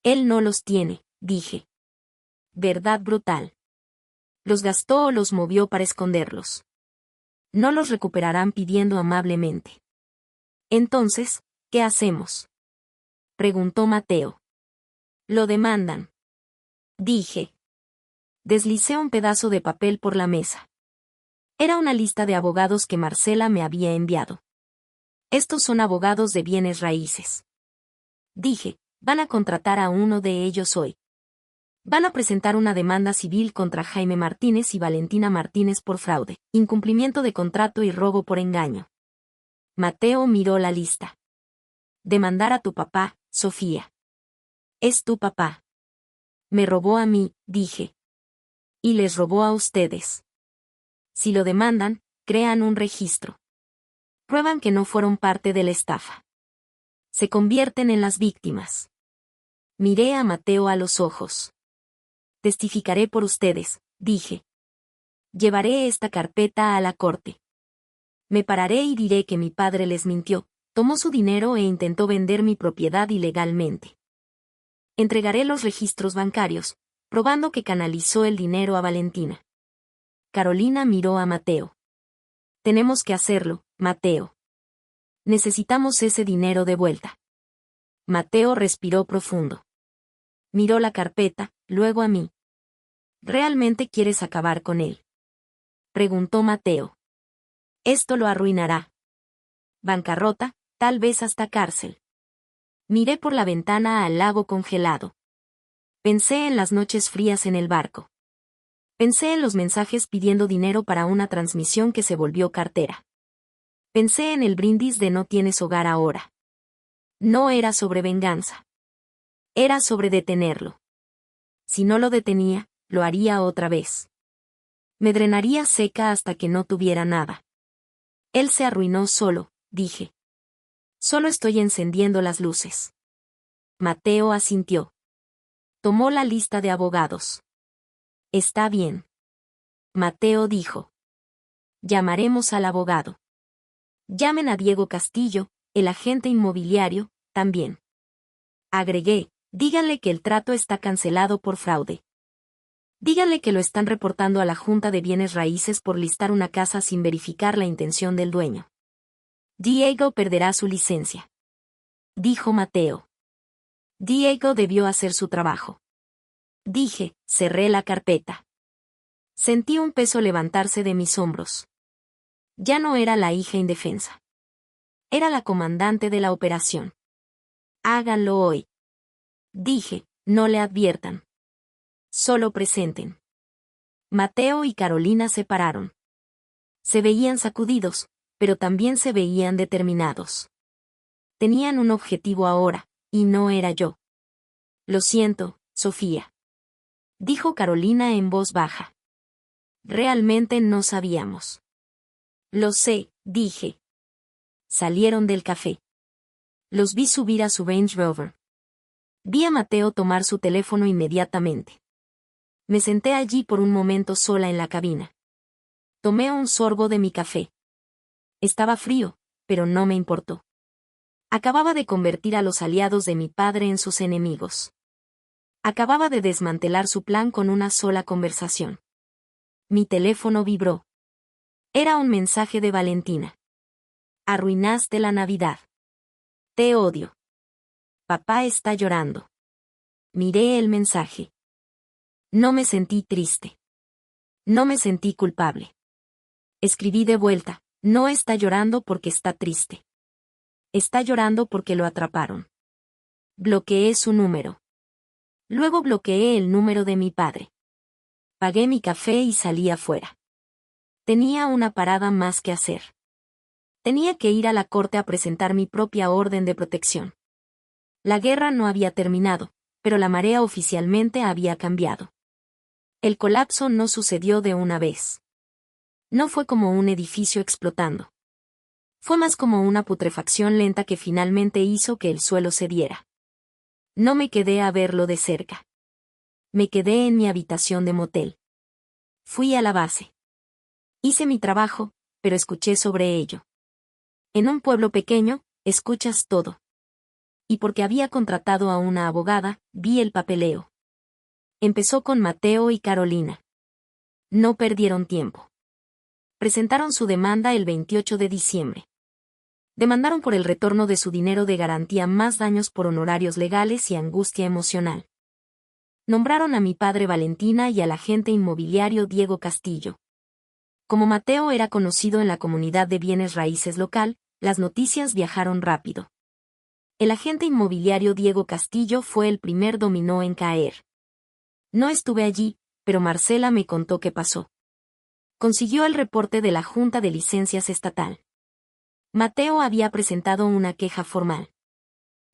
Él no los tiene, dije. Verdad brutal. Los gastó o los movió para esconderlos. No los recuperarán pidiendo amablemente. Entonces, ¿qué hacemos? Preguntó Mateo. Lo demandan. Dije. Deslicé un pedazo de papel por la mesa. Era una lista de abogados que Marcela me había enviado. Estos son abogados de bienes raíces. Dije, van a contratar a uno de ellos hoy. Van a presentar una demanda civil contra Jaime Martínez y Valentina Martínez por fraude, incumplimiento de contrato y robo por engaño. Mateo miró la lista. Demandar a tu papá, Sofía. Es tu papá. Me robó a mí, dije. Y les robó a ustedes. Si lo demandan, crean un registro. Prueban que no fueron parte de la estafa. Se convierten en las víctimas. Miré a Mateo a los ojos. Testificaré por ustedes, dije. Llevaré esta carpeta a la corte. Me pararé y diré que mi padre les mintió, tomó su dinero e intentó vender mi propiedad ilegalmente. Entregaré los registros bancarios, probando que canalizó el dinero a Valentina. Carolina miró a Mateo. Tenemos que hacerlo, Mateo. Necesitamos ese dinero de vuelta. Mateo respiró profundo. Miró la carpeta, luego a mí. ¿Realmente quieres acabar con él? Preguntó Mateo. Esto lo arruinará. Bancarrota, tal vez hasta cárcel. Miré por la ventana al lago congelado. Pensé en las noches frías en el barco. Pensé en los mensajes pidiendo dinero para una transmisión que se volvió cartera. Pensé en el brindis de no tienes hogar ahora. No era sobre venganza. Era sobre detenerlo. Si no lo detenía, lo haría otra vez. Me drenaría seca hasta que no tuviera nada. Él se arruinó solo, dije. Solo estoy encendiendo las luces. Mateo asintió. Tomó la lista de abogados. Está bien. Mateo dijo. Llamaremos al abogado. Llamen a Diego Castillo, el agente inmobiliario, también. Agregué, díganle que el trato está cancelado por fraude. Díganle que lo están reportando a la Junta de Bienes Raíces por listar una casa sin verificar la intención del dueño. Diego perderá su licencia. Dijo Mateo. Diego debió hacer su trabajo. Dije, cerré la carpeta. Sentí un peso levantarse de mis hombros. Ya no era la hija indefensa. Era la comandante de la operación. Háganlo hoy. Dije, no le adviertan. Solo presenten. Mateo y Carolina se pararon. Se veían sacudidos, pero también se veían determinados. Tenían un objetivo ahora, y no era yo. Lo siento, Sofía. Dijo Carolina en voz baja. Realmente no sabíamos. Lo sé, dije. Salieron del café. Los vi subir a su Range Rover. Vi a Mateo tomar su teléfono inmediatamente. Me senté allí por un momento sola en la cabina. Tomé un sorbo de mi café. Estaba frío, pero no me importó. Acababa de convertir a los aliados de mi padre en sus enemigos. Acababa de desmantelar su plan con una sola conversación. Mi teléfono vibró. Era un mensaje de Valentina. Arruinaste la Navidad. Te odio. Papá está llorando. Miré el mensaje. No me sentí triste. No me sentí culpable. Escribí de vuelta, no está llorando porque está triste. Está llorando porque lo atraparon. Bloqueé su número. Luego bloqueé el número de mi padre. Pagué mi café y salí afuera. Tenía una parada más que hacer. Tenía que ir a la corte a presentar mi propia orden de protección. La guerra no había terminado, pero la marea oficialmente había cambiado. El colapso no sucedió de una vez. No fue como un edificio explotando. Fue más como una putrefacción lenta que finalmente hizo que el suelo cediera. No me quedé a verlo de cerca. Me quedé en mi habitación de motel. Fui a la base. Hice mi trabajo, pero escuché sobre ello. En un pueblo pequeño, escuchas todo. Y porque había contratado a una abogada, vi el papeleo. Empezó con Mateo y Carolina. No perdieron tiempo. Presentaron su demanda el 28 de diciembre. Demandaron por el retorno de su dinero de garantía más daños por honorarios legales y angustia emocional. Nombraron a mi padre Valentina y al agente inmobiliario Diego Castillo. Como Mateo era conocido en la comunidad de bienes raíces local, las noticias viajaron rápido. El agente inmobiliario Diego Castillo fue el primer dominó en caer. No estuve allí, pero Marcela me contó qué pasó. Consiguió el reporte de la Junta de Licencias Estatal. Mateo había presentado una queja formal.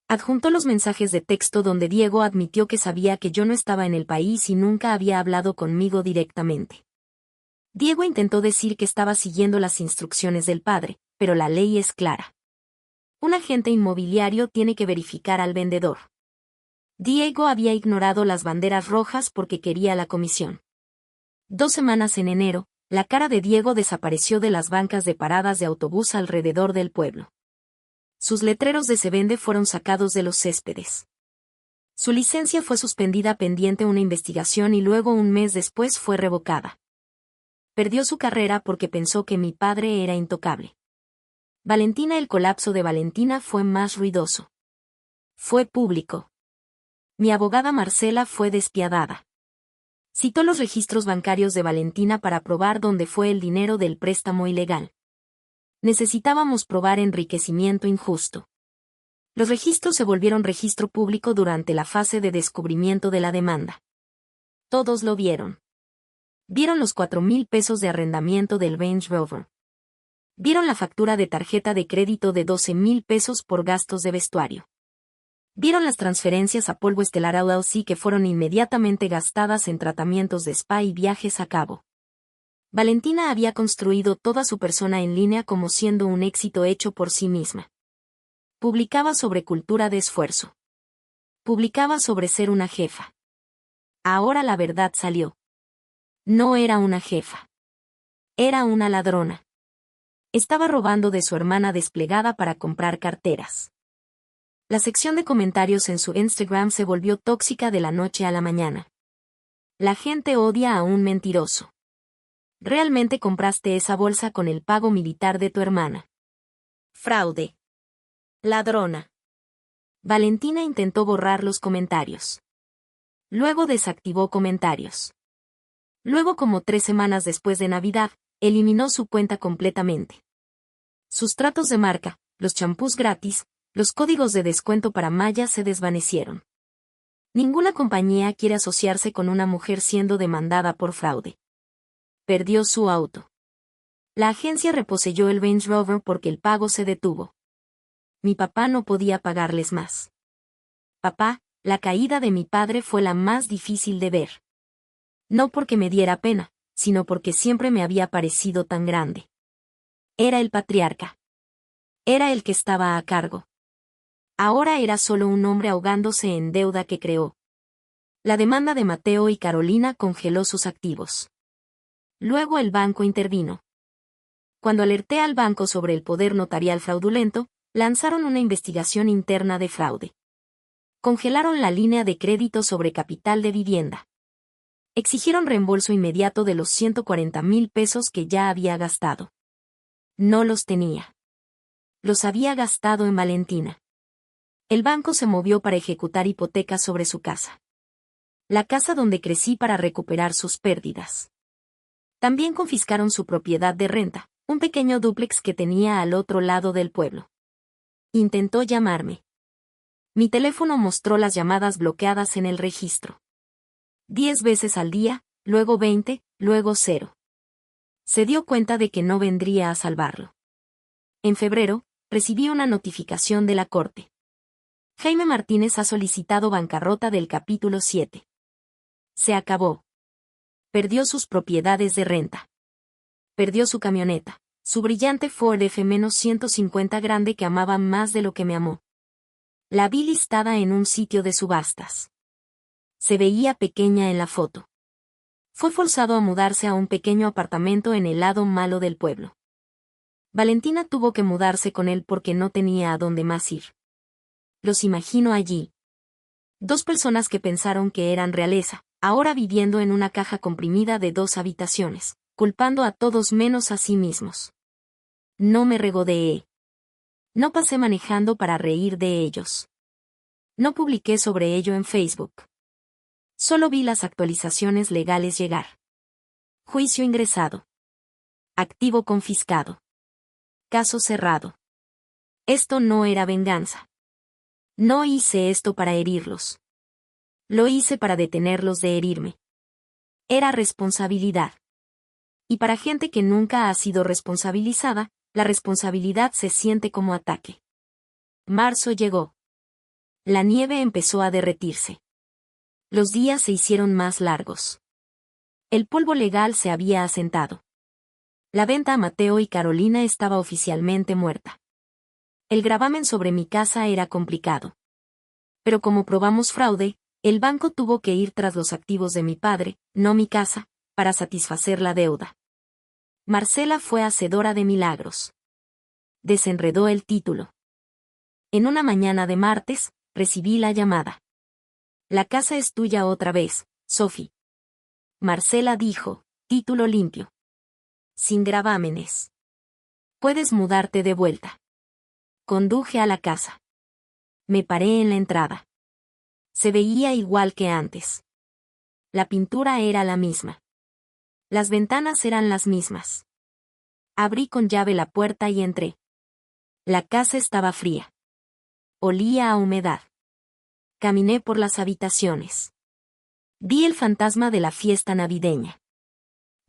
Adjuntó los mensajes de texto donde Diego admitió que sabía que yo no estaba en el país y nunca había hablado conmigo directamente. Diego intentó decir que estaba siguiendo las instrucciones del padre, pero la ley es clara. Un agente inmobiliario tiene que verificar al vendedor. Diego había ignorado las banderas rojas porque quería la comisión. 2 semanas en enero, la cara de Diego desapareció de las bancas de paradas de autobús alrededor del pueblo. Sus letreros de se vende fueron sacados de los céspedes. Su licencia fue suspendida pendiente una investigación y luego un mes después fue revocada. Perdió su carrera porque pensó que mi padre era intocable. Valentina. El colapso de Valentina fue más ruidoso. Fue público. Mi abogada Marcela fue despiadada. Citó los registros bancarios de Valentina para probar dónde fue el dinero del préstamo ilegal. Necesitábamos probar enriquecimiento injusto. Los registros se volvieron registro público durante la fase de descubrimiento de la demanda. Todos lo vieron. Vieron los 4,000 pesos de arrendamiento del Range Rover. Vieron la factura de tarjeta de crédito de 12,000 pesos por gastos de vestuario. Vieron las transferencias a Polvo Estelar LLC que fueron inmediatamente gastadas en tratamientos de spa y viajes a cabo. Valentina había construido toda su persona en línea como siendo un éxito hecho por sí misma. Publicaba sobre cultura de esfuerzo. Publicaba sobre ser una jefa. Ahora la verdad salió. No era una jefa. Era una ladrona. Estaba robando de su hermana desplegada para comprar carteras. La sección de comentarios en su Instagram se volvió tóxica de la noche a la mañana. La gente odia a un mentiroso. ¿Realmente compraste esa bolsa con el pago militar de tu hermana? Fraude. Ladrona. Valentina intentó borrar los comentarios. Luego desactivó comentarios. Luego, como 3 semanas después de Navidad, eliminó su cuenta completamente. Sus tratos de marca, los champús gratis, los códigos de descuento para Maya se desvanecieron. Ninguna compañía quiere asociarse con una mujer siendo demandada por fraude. Perdió su auto. La agencia reposeyó el Range Rover porque el pago se detuvo. Mi papá no podía pagarles más. Papá, la caída de mi padre fue la más difícil de ver. No porque me diera pena, sino porque siempre me había parecido tan grande. Era el patriarca. Era el que estaba a cargo. Ahora era solo un hombre ahogándose en deuda que creó. La demanda de Mateo y Carolina congeló sus activos. Luego el banco intervino. Cuando alerté al banco sobre el poder notarial fraudulento, lanzaron una investigación interna de fraude. Congelaron la línea de crédito sobre capital de vivienda. Exigieron reembolso inmediato de los 140,000 pesos que ya había gastado. No los tenía. Los había gastado en Valentina. El banco se movió para ejecutar hipotecas sobre su casa. La casa donde crecí para recuperar sus pérdidas. También confiscaron su propiedad de renta, un pequeño dúplex que tenía al otro lado del pueblo. Intentó llamarme. Mi teléfono mostró las llamadas bloqueadas en el registro. 10 veces al día, luego 20, luego 0. Se dio cuenta de que no vendría a salvarlo. En febrero, recibí una notificación de la corte. Jaime Martínez ha solicitado bancarrota del capítulo 7. Se acabó. Perdió sus propiedades de renta. Perdió su camioneta, su brillante Ford F-150 grande que amaba más de lo que me amó. La vi listada en un sitio de subastas. Se veía pequeña en la foto. Fue forzado a mudarse a un pequeño apartamento en el lado malo del pueblo. Valentina tuvo que mudarse con él porque no tenía a dónde más ir. Los imagino allí. 2 personas que pensaron que eran realeza, ahora viviendo en una caja comprimida de 2 habitaciones, culpando a todos menos a sí mismos. No me regodeé. No pasé manejando para reír de ellos. No publiqué sobre ello en Facebook. Solo vi las actualizaciones legales llegar. Juicio ingresado. Activo confiscado. Caso cerrado. Esto no era venganza. No hice esto para herirlos. Lo hice para detenerlos de herirme. Era responsabilidad. Y para gente que nunca ha sido responsabilizada, la responsabilidad se siente como ataque. Marzo llegó. La nieve empezó a derretirse. Los días se hicieron más largos. El polvo legal se había asentado. La venta a Mateo y Carolina estaba oficialmente muerta. El gravamen sobre mi casa era complicado. Pero como probamos fraude, el banco tuvo que ir tras los activos de mi padre, no mi casa, para satisfacer la deuda. Marcela fue hacedora de milagros. Desenredó el título. En una mañana de martes, recibí la llamada. La casa es tuya otra vez, Sophie. Marcela dijo, título limpio. Sin gravámenes. Puedes mudarte de vuelta. Conduje a la casa. Me paré en la entrada. Se veía igual que antes. La pintura era la misma. Las ventanas eran las mismas. Abrí con llave la puerta y entré. La casa estaba fría. Olía a humedad. Caminé por las habitaciones. Vi el fantasma de la fiesta navideña.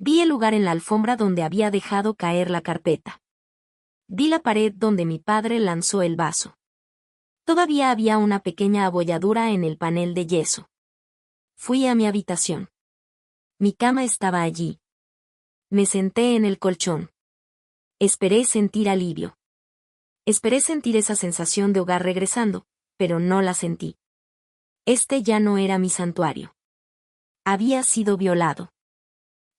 Vi el lugar en la alfombra donde había dejado caer la carpeta. Vi la pared donde mi padre lanzó el vaso. Todavía había una pequeña abolladura en el panel de yeso. Fui a mi habitación. Mi cama estaba allí. Me senté en el colchón. Esperé sentir alivio. Esperé sentir esa sensación de hogar regresando, pero no la sentí. Este ya no era mi santuario. Había sido violado.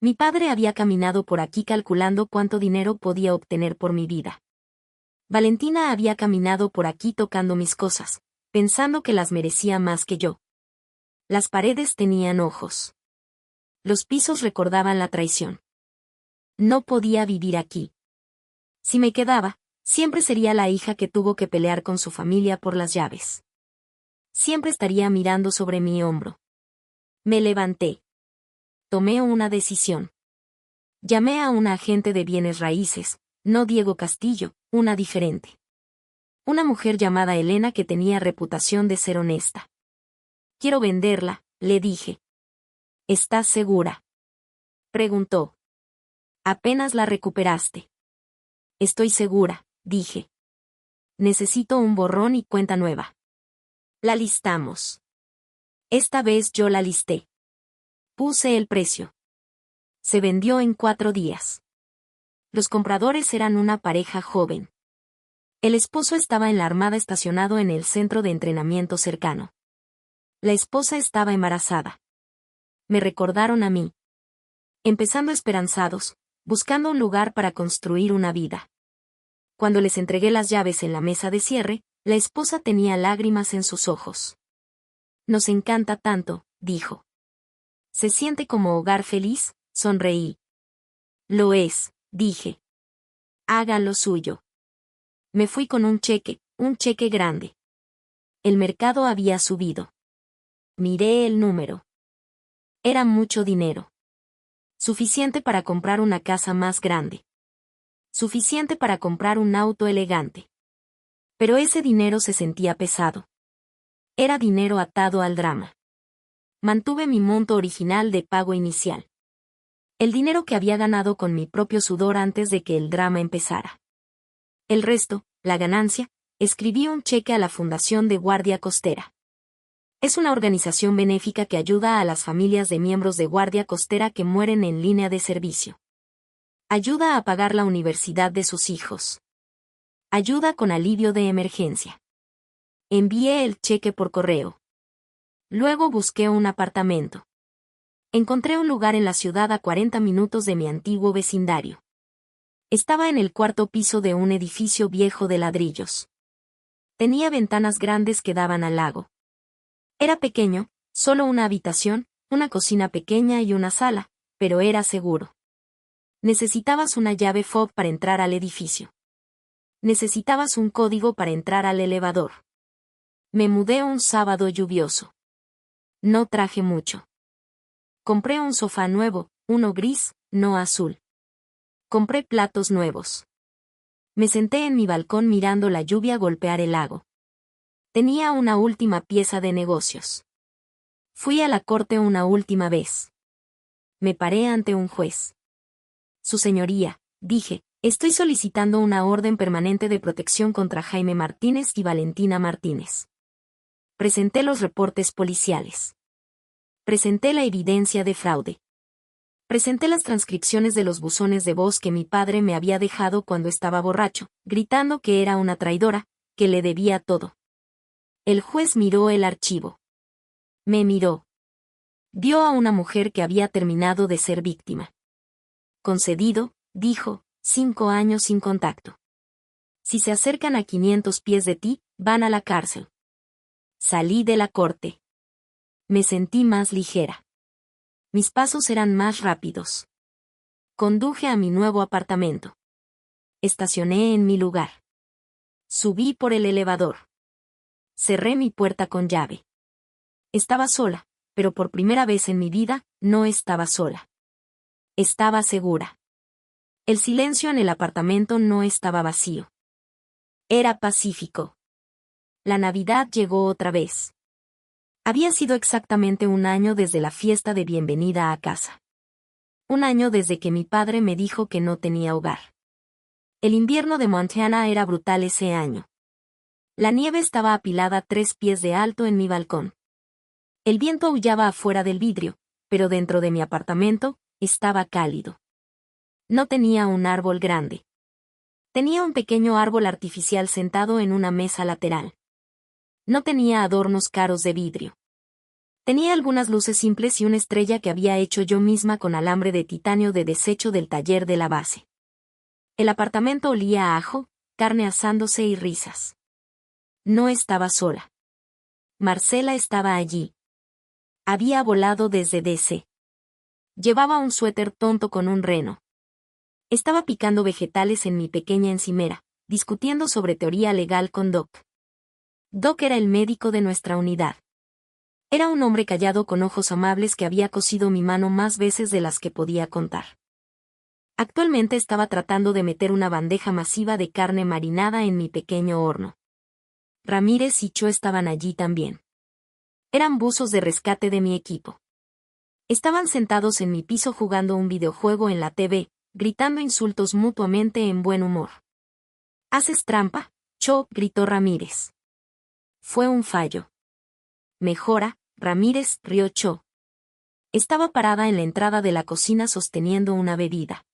Mi padre había caminado por aquí calculando cuánto dinero podía obtener por mi vida. Valentina había caminado por aquí tocando mis cosas, pensando que las merecía más que yo. Las paredes tenían ojos. Los pisos recordaban la traición. No podía vivir aquí. Si me quedaba, siempre sería la hija que tuvo que pelear con su familia por las llaves. Siempre estaría mirando sobre mi hombro. Me levanté. Tomé una decisión. Llamé a una agente de bienes raíces, no Diego Castillo, una diferente. Una mujer llamada Elena que tenía reputación de ser honesta. Quiero venderla, le dije. ¿Estás segura? Preguntó. Apenas la recuperaste. Estoy segura, dije. Necesito un borrón y cuenta nueva. La listamos. Esta vez yo la listé. Puse el precio. Se vendió en 4 días. Los compradores eran una pareja joven. El esposo estaba en la armada estacionado en el centro de entrenamiento cercano. La esposa estaba embarazada. Me recordaron a mí. Empezando esperanzados, buscando un lugar para construir una vida. Cuando les entregué las llaves en la mesa de cierre, la esposa tenía lágrimas en sus ojos. Nos encanta tanto, dijo. ¿Se siente como hogar feliz? Sonreí. Lo es, dije. Haga lo suyo. Me fui con un cheque grande. El mercado había subido. Miré el número. Era mucho dinero. Suficiente para comprar una casa más grande. Suficiente para comprar un auto elegante. Pero ese dinero se sentía pesado. Era dinero atado al drama. Mantuve mi monto original de pago inicial. El dinero que había ganado con mi propio sudor antes de que el drama empezara. El resto, la ganancia, escribí un cheque a la Fundación de Guardia Costera. Es una organización benéfica que ayuda a las familias de miembros de Guardia Costera que mueren en línea de servicio. Ayuda a pagar la universidad de sus hijos. Ayuda con alivio de emergencia. Envié el cheque por correo. Luego busqué un apartamento. Encontré un lugar en la ciudad a 40 minutos de mi antiguo vecindario. Estaba en el 4º piso de un edificio viejo de ladrillos. Tenía ventanas grandes que daban al lago. Era pequeño, solo una habitación, una cocina pequeña y una sala, pero era seguro. Necesitabas una llave fob para entrar al edificio. Necesitabas un código para entrar al elevador. Me mudé un sábado lluvioso. No traje mucho. Compré un sofá nuevo, uno gris, no azul. Compré platos nuevos. Me senté en mi balcón mirando la lluvia golpear el lago. Tenía una última pieza de negocios. Fui a la corte una última vez. Me paré ante un juez. Su señoría, dije, estoy solicitando una orden permanente de protección contra Jaime Martínez y Valentina Martínez. Presenté los reportes policiales. Presenté la evidencia de fraude. Presenté las transcripciones de los buzones de voz que mi padre me había dejado cuando estaba borracho, gritando que era una traidora, que le debía todo. El juez miró el archivo. Me miró. Vio a una mujer que había terminado de ser víctima. Concedido, dijo, 5 años sin contacto. Si se acercan a 500 pies de ti, van a la cárcel. Salí de la corte. Me sentí más ligera. Mis pasos eran más rápidos. Conduje a mi nuevo apartamento. Estacioné en mi lugar. Subí por el elevador. Cerré mi puerta con llave. Estaba sola, pero por primera vez en mi vida, no estaba sola. Estaba segura. El silencio en el apartamento no estaba vacío. Era pacífico. La Navidad llegó otra vez. Había sido exactamente 1 año desde la fiesta de bienvenida a casa. Un año desde que mi padre me dijo que no tenía hogar. El invierno de Montana era brutal ese año. La nieve estaba apilada 3 pies de alto en mi balcón. El viento aullaba afuera del vidrio, pero dentro de mi apartamento, estaba cálido. No tenía un árbol grande. Tenía un pequeño árbol artificial sentado en una mesa lateral. No tenía adornos caros de vidrio. Tenía algunas luces simples y una estrella que había hecho yo misma con alambre de titanio de desecho del taller de la base. El apartamento olía a ajo, carne asándose y risas. No estaba sola. Marcela estaba allí. Había volado desde DC. Llevaba un suéter tonto con un reno. Estaba picando vegetales en mi pequeña encimera, discutiendo sobre teoría legal con Doc. Doc era el médico de nuestra unidad. Era un hombre callado con ojos amables que había cosido mi mano más veces de las que podía contar. Actualmente estaba tratando de meter una bandeja masiva de carne marinada en mi pequeño horno. Ramírez y Cho estaban allí también. Eran buzos de rescate de mi equipo. Estaban sentados en mi piso jugando un videojuego en la TV, gritando insultos mutuamente en buen humor. ¿Haces trampa, Cho?, gritó Ramírez. Fue un fallo. Mejora, Ramírez, rió Cho. Estaba parada en la entrada de la cocina sosteniendo una bebida.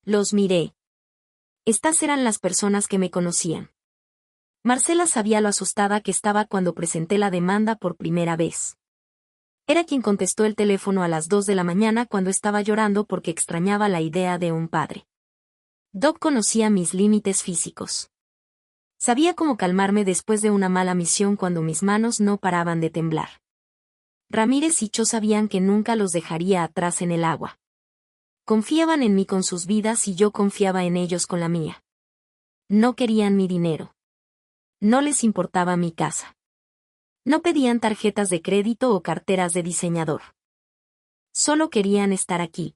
Los miré. Estas eran las personas que me conocían. Marcela sabía lo asustada que estaba cuando presenté la demanda por primera vez. Era quien contestó el teléfono a las 2 de la mañana cuando estaba llorando porque extrañaba la idea de un padre. Doc conocía mis límites físicos. Sabía cómo calmarme después de una mala misión cuando mis manos no paraban de temblar. Ramírez y Cho sabían que nunca los dejaría atrás en el agua. Confiaban en mí con sus vidas y yo confiaba en ellos con la mía. No querían mi dinero. No les importaba mi casa. No pedían tarjetas de crédito o carteras de diseñador. Solo querían estar aquí.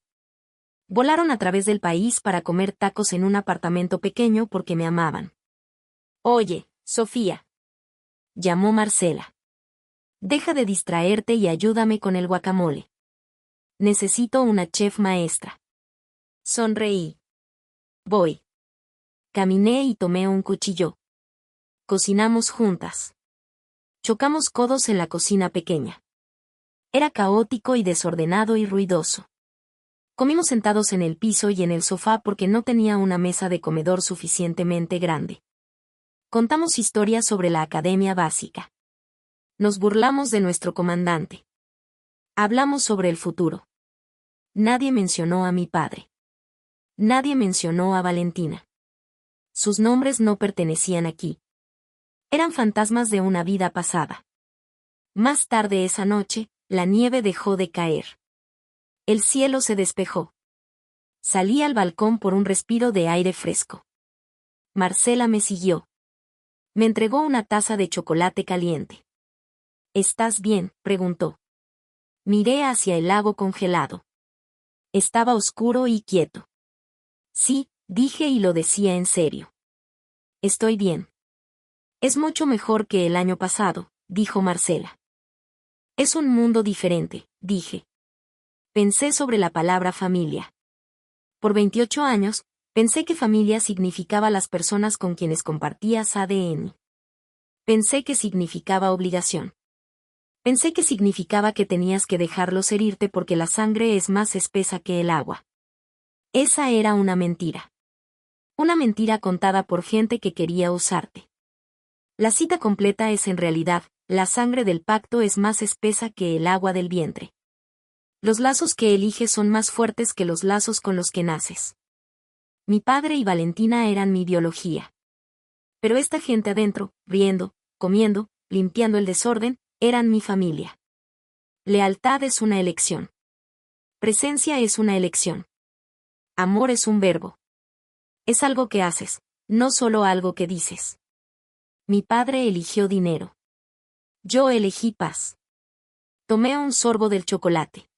Volaron a través del país para comer tacos en un apartamento pequeño porque me amaban. Oye, Sofía. Llamó Marcela. Deja de distraerte y ayúdame con el guacamole. Necesito una chef maestra. Sonreí. Voy. Caminé y tomé un cuchillo. Cocinamos juntas. Chocamos codos en la cocina pequeña. Era caótico y desordenado y ruidoso. Comimos sentados en el piso y en el sofá porque no tenía una mesa de comedor suficientemente grande. Contamos historias sobre la academia básica. Nos burlamos de nuestro comandante. Hablamos sobre el futuro. Nadie mencionó a mi padre. Nadie mencionó a Valentina. Sus nombres no pertenecían aquí. Eran fantasmas de una vida pasada. Más tarde esa noche, la nieve dejó de caer. El cielo se despejó. Salí al balcón por un respiro de aire fresco. Marcela me siguió. Me entregó una taza de chocolate caliente. ¿Estás bien?, preguntó. Miré hacia el lago congelado. Estaba oscuro y quieto. Sí, dije y lo decía en serio. Estoy bien. Es mucho mejor que el año pasado, dijo Marcela. Es un mundo diferente, dije. Pensé sobre la palabra familia. Por 28 años, pensé que familia significaba las personas con quienes compartías ADN. Pensé que significaba obligación. Pensé que significaba que tenías que dejarlos herirte porque la sangre es más espesa que el agua. Esa era una mentira. Una mentira contada por gente que quería usarte. La cita completa es en realidad, la sangre del pacto es más espesa que el agua del vientre. Los lazos que eliges son más fuertes que los lazos con los que naces. Mi padre y Valentina eran mi biología. Pero esta gente adentro, riendo, comiendo, limpiando el desorden, eran mi familia. Lealtad es una elección. Presencia es una elección. Amor es un verbo. Es algo que haces, no solo algo que dices. Mi padre eligió dinero. Yo elegí paz. Tomé un sorbo del chocolate.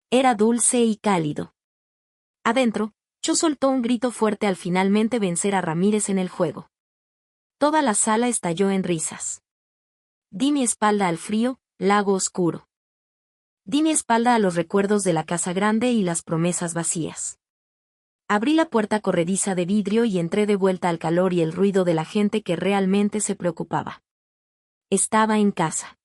Era dulce y cálido. Adentro, Cho soltó un grito fuerte al finalmente vencer a Ramírez en el juego. Toda la sala estalló en risas. Di mi espalda al frío, lago oscuro. Di mi espalda a los recuerdos de la casa grande y las promesas vacías. Abrí la puerta corrediza de vidrio y entré de vuelta al calor y el ruido de la gente que realmente se preocupaba. Estaba en casa.